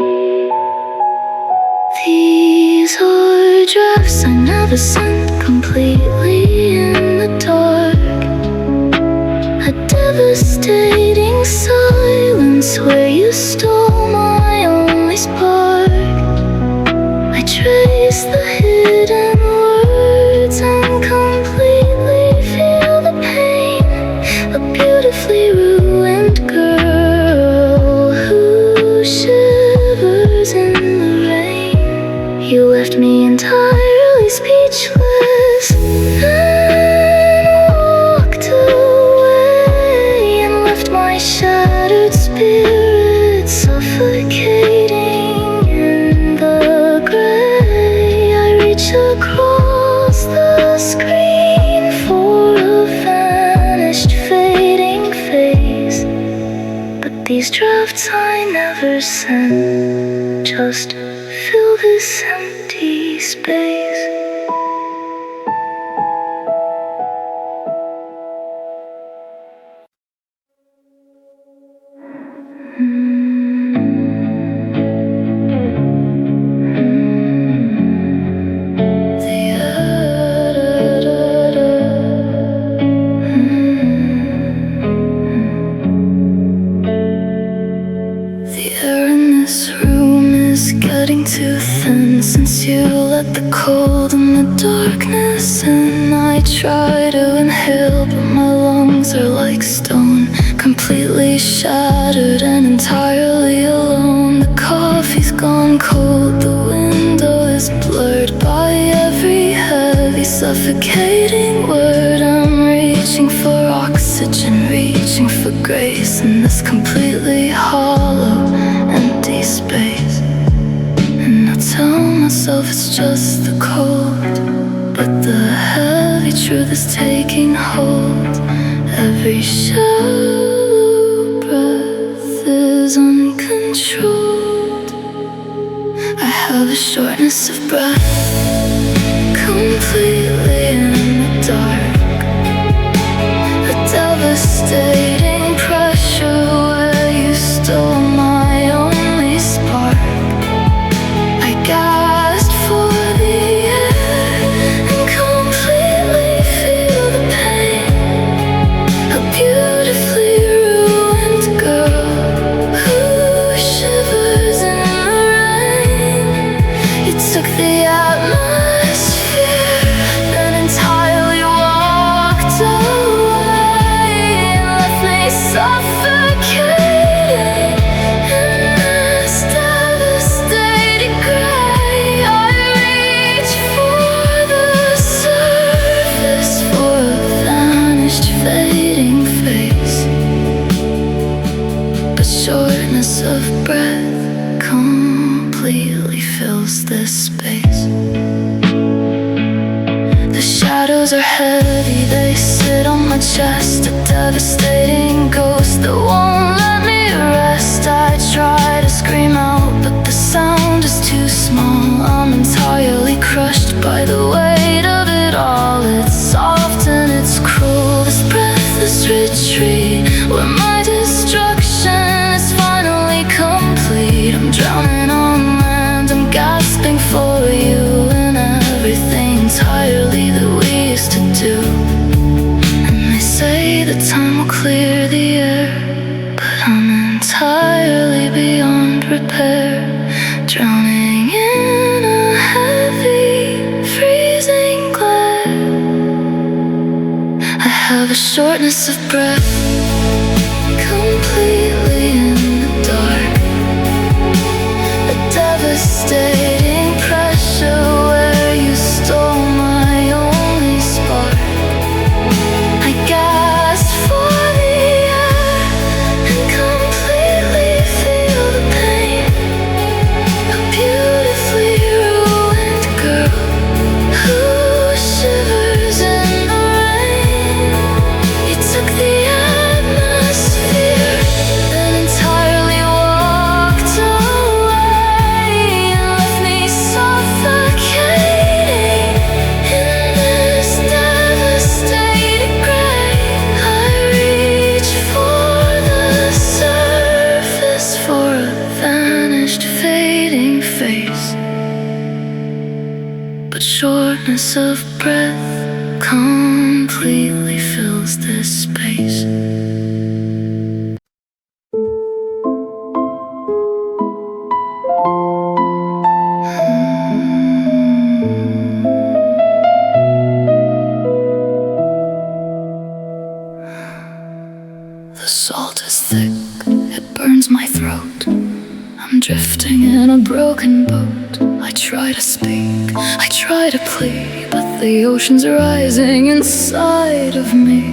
These are drafts I never sent, completely in the dark. A devastating silence where you stole my only spark. I trace the hidden words and completely feel the pain. A beautifully ruined girl who shivers in the rain. You left me entirely speechless, then walked away and left my shattered spirit suffocating in the gray. I reach across the screen for a vanished, fading face, but these drafts I never sent just fill this empty space. Too thin since you let the cold and the darkness in. I try to inhale, but my lungs are like stone, completely shattered and entirely alone. The coffee's gone cold, the window is blurred by every heavy, suffocating word. oxygen, reaching for grace in this completely hollow, empty space. And I tell myself it's just the cold, but the heavy truth is taking hold. Every shallow breath is uncontrolled. I have a shortness of breath, completely in the dark. A devastating pressure where you stole my only spark. I gasped for the air and completely feel the pain. A beautifully ruined girl who shivers in the rain. You took the atmosphere and entirely walked away and left me suffocating in this devastated gray. I reach for the surface, for a vanished, fading face. But shortness of breath completely fills this space. The shadows are heavy, they sit on my chest, a devastating ghost that won't let me rest. I try to scream out, but the sound is too small. I'm entirely crushed by the weight of it all. It's soft and it's cruel, this breathless retreat where my destruction is finally complete. I'm drowning on land, I'm gasping for you and everything entirely that we used to do. And they say that time will clear the air, but I'm entirely beyond repair, drowning in a heavy, freezing glare. I have a shortness of breath, completely in the dark. A devastating pressure where you stole my only spark. I gasped for the air and completely feel the pain. A beautifully ruined girl who shivers in the rain. You took the atmosphere and entirely walked away and left me suffocating in this devastated gray. I reach for the surface, for a vanished, fading face. But shortness of breath completely fills this space. The salt is thick, it burns my throat. I'm drifting in a broken boat. I try to speak, I try to plead, but the ocean's rising inside of me.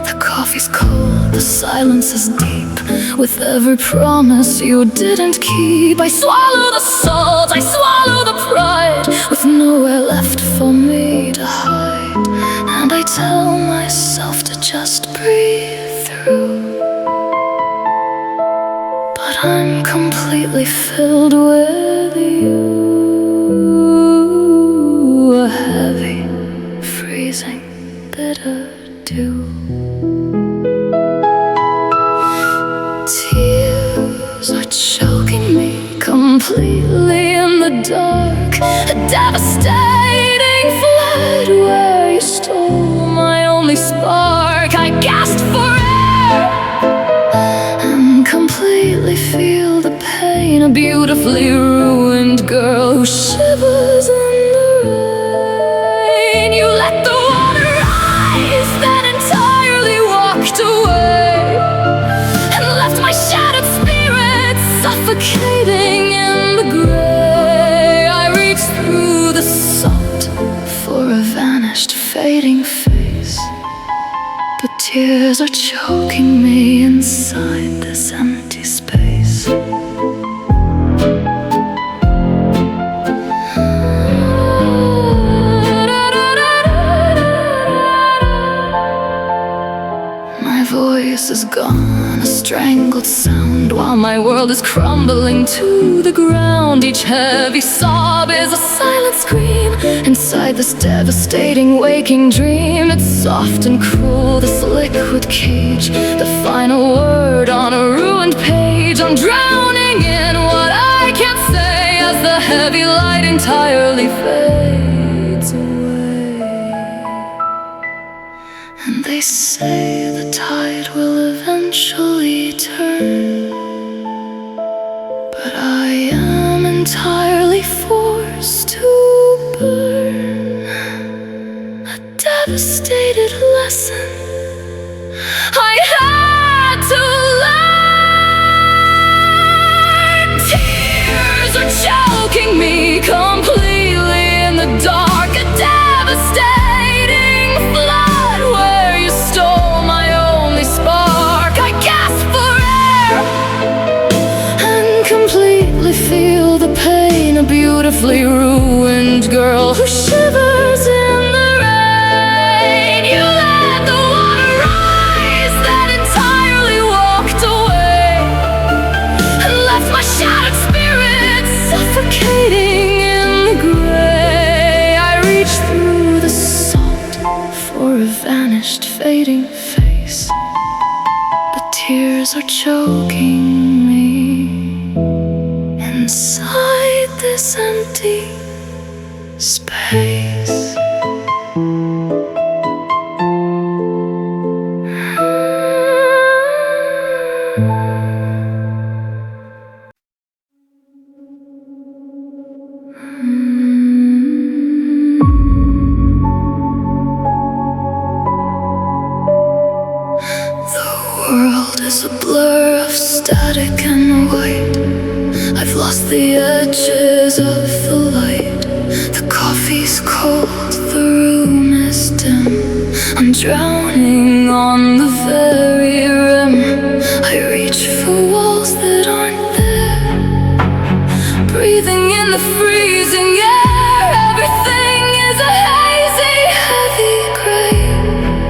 The coffee's cold, the silence is deep, with every promise you didn't keep. I swallow the salt, I swallow the pride, with nowhere left for me to hide. And I tell myself to just breathe through, but I'm completely filled with you. A heavy, freezing, bitter dew. Tears are choking me completely in the dark. A devastating flood where you stole my only spark. I gasped for air and completely feel the pain. A beautifully ruined girl who shivers in the rain. You let the water rise, then entirely walked away and left my shattered spirit suffocating in the gray. I reached through the salt for a vanished, fading face, but tears are choking me inside this empty space. My voice is gone, a strangled sound, while my world is crumbling to the ground. Each heavy sob is a silent scream inside this devastating waking dream. It's soft and cruel, this liquid cage, the final word on a ruined page. I'm drowning in what I can't say as the heavy light entirely fades away. And they say the tide will eventually turn, but I am entirely forced to burn. A devastated lesson I had to learn. Tears are choking me completely in the dark. A devastating flood where you stole my only spark. I gasp for air and completely feel the pain. A beautifully ruined girl who shivers in the rain. You let the water rise, that entirely walked away, and left my shattered spirit suffocating in the gray. I reach through the salt for a vanished, fading face, but tears are choking me inside this empty space. The world is a blur of static and white. I've lost the edges of the light. The coffee's cold, the room is dim. I'm drowning on the very rim. I reach for walls that aren't there, breathing in the freezing air. Everything is a hazy, heavy gray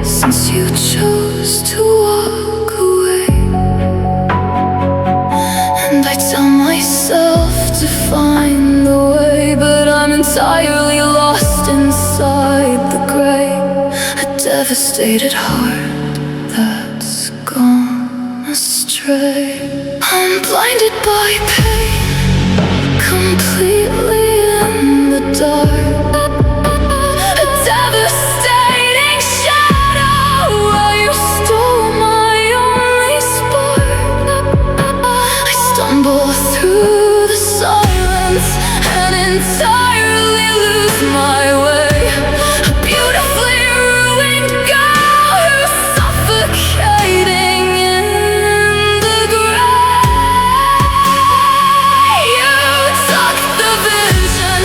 since you chose to walk away. And I tell myself to find the way, but I'm entirely lost inside the gray. A devastated heart that's gone astray. I'm blinded by pain, completely in the dark. A devastating shadow where you stole my only spark. I stumble through the silence and entirely lose my way. A beautifully ruined girl who's suffocating in the gray. You took the vision,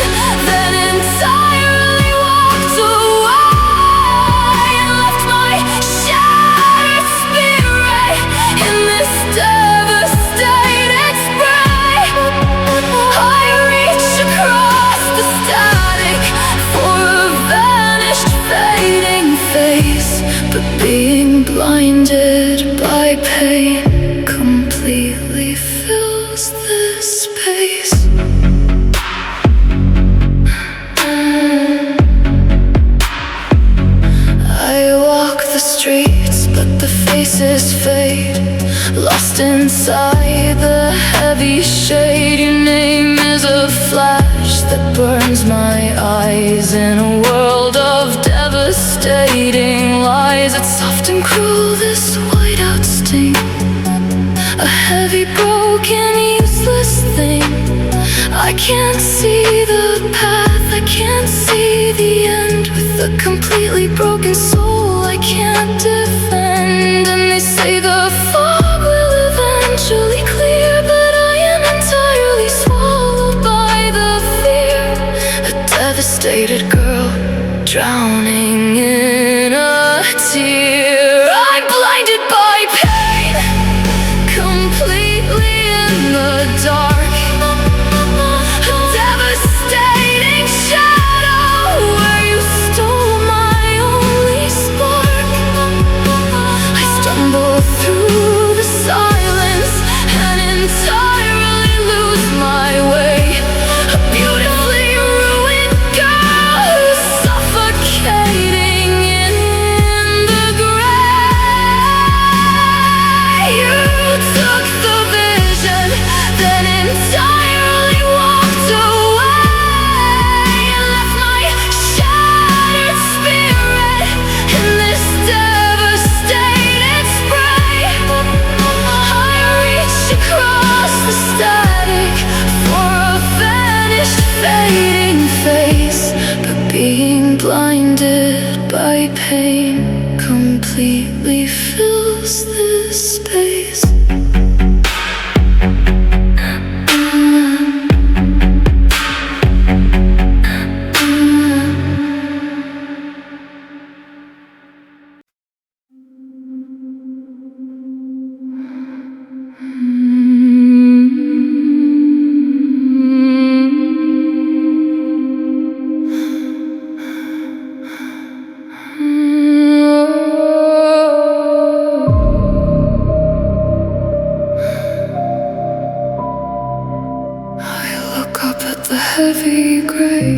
then entirely walked away, and left my shattered spirit in this devastated spray. I reach across the static for a vanished, fading face, but being blinded by pain completely fills this space. I walk the streets, but the faces fade, lost inside the heavy shade. Your name is a flash that burns my eyes in a world of devastating lies. It's soft and cruel, this whiteout sting, a heavy, broken, useless thing. I can't see the path, I can't see the end. With a completely broken soul I can't defend. And they say the fog will eventually clear, but I am entirely swallowed by the fear. A devastated girl drowning in a tear. I'm completely fills this space. The heavy gray,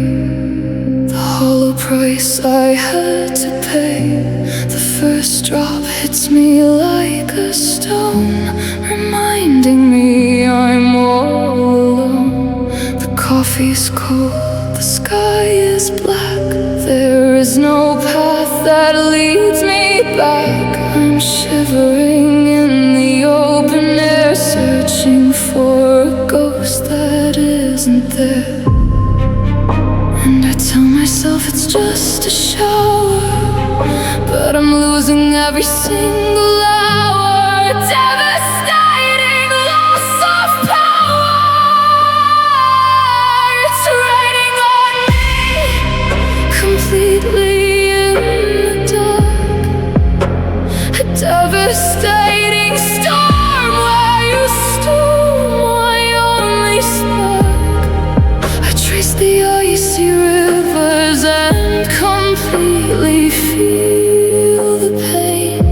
the hollow price I had to pay. The first drop hits me like a stone, reminding me I'm all alone. The coffee's cold, the sky is black. There is no path that leads me back. I'm shivering in the open air, searching for a ghost that isn't there. And I tell myself it's just a shower, but I'm losing every single hour. Devastating loss of power. It's raining on me, completely in the dark. A devastating storm where you stole my only spark. I trace the icy rivers and completely feel the pain.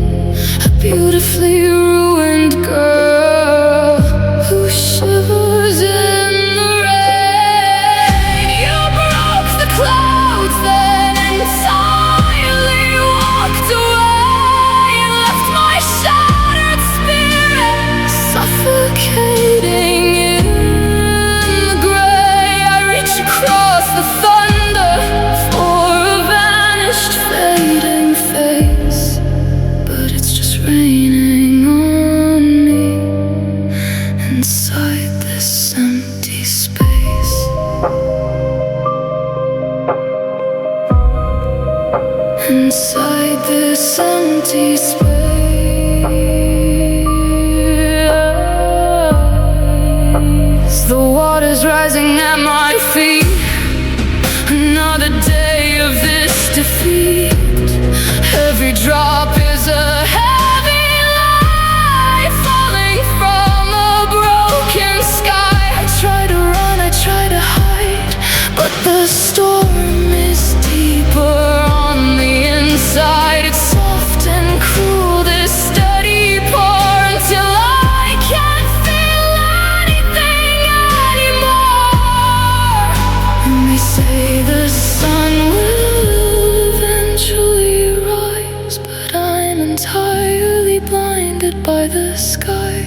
A beautifully ruined girl who shivers in the rain. You broke the clouds, then entirely walked away. Left my shattered spirit suffocating in the gray. I reach across the thunder for a vanished fading face, but it's just raining on me inside this empty space. Inside this empty space. The water's rising at my feet. Another day of this defeat. Every drop is a heavy light falling from a broken sky. I try to run, I try to hide, but the storm is deeper on the inside. It's soft and cruel, this steady pour, until I can't feel anything anymore. And they say the sun will eventually rise, but I'm entirely blinded by the sky.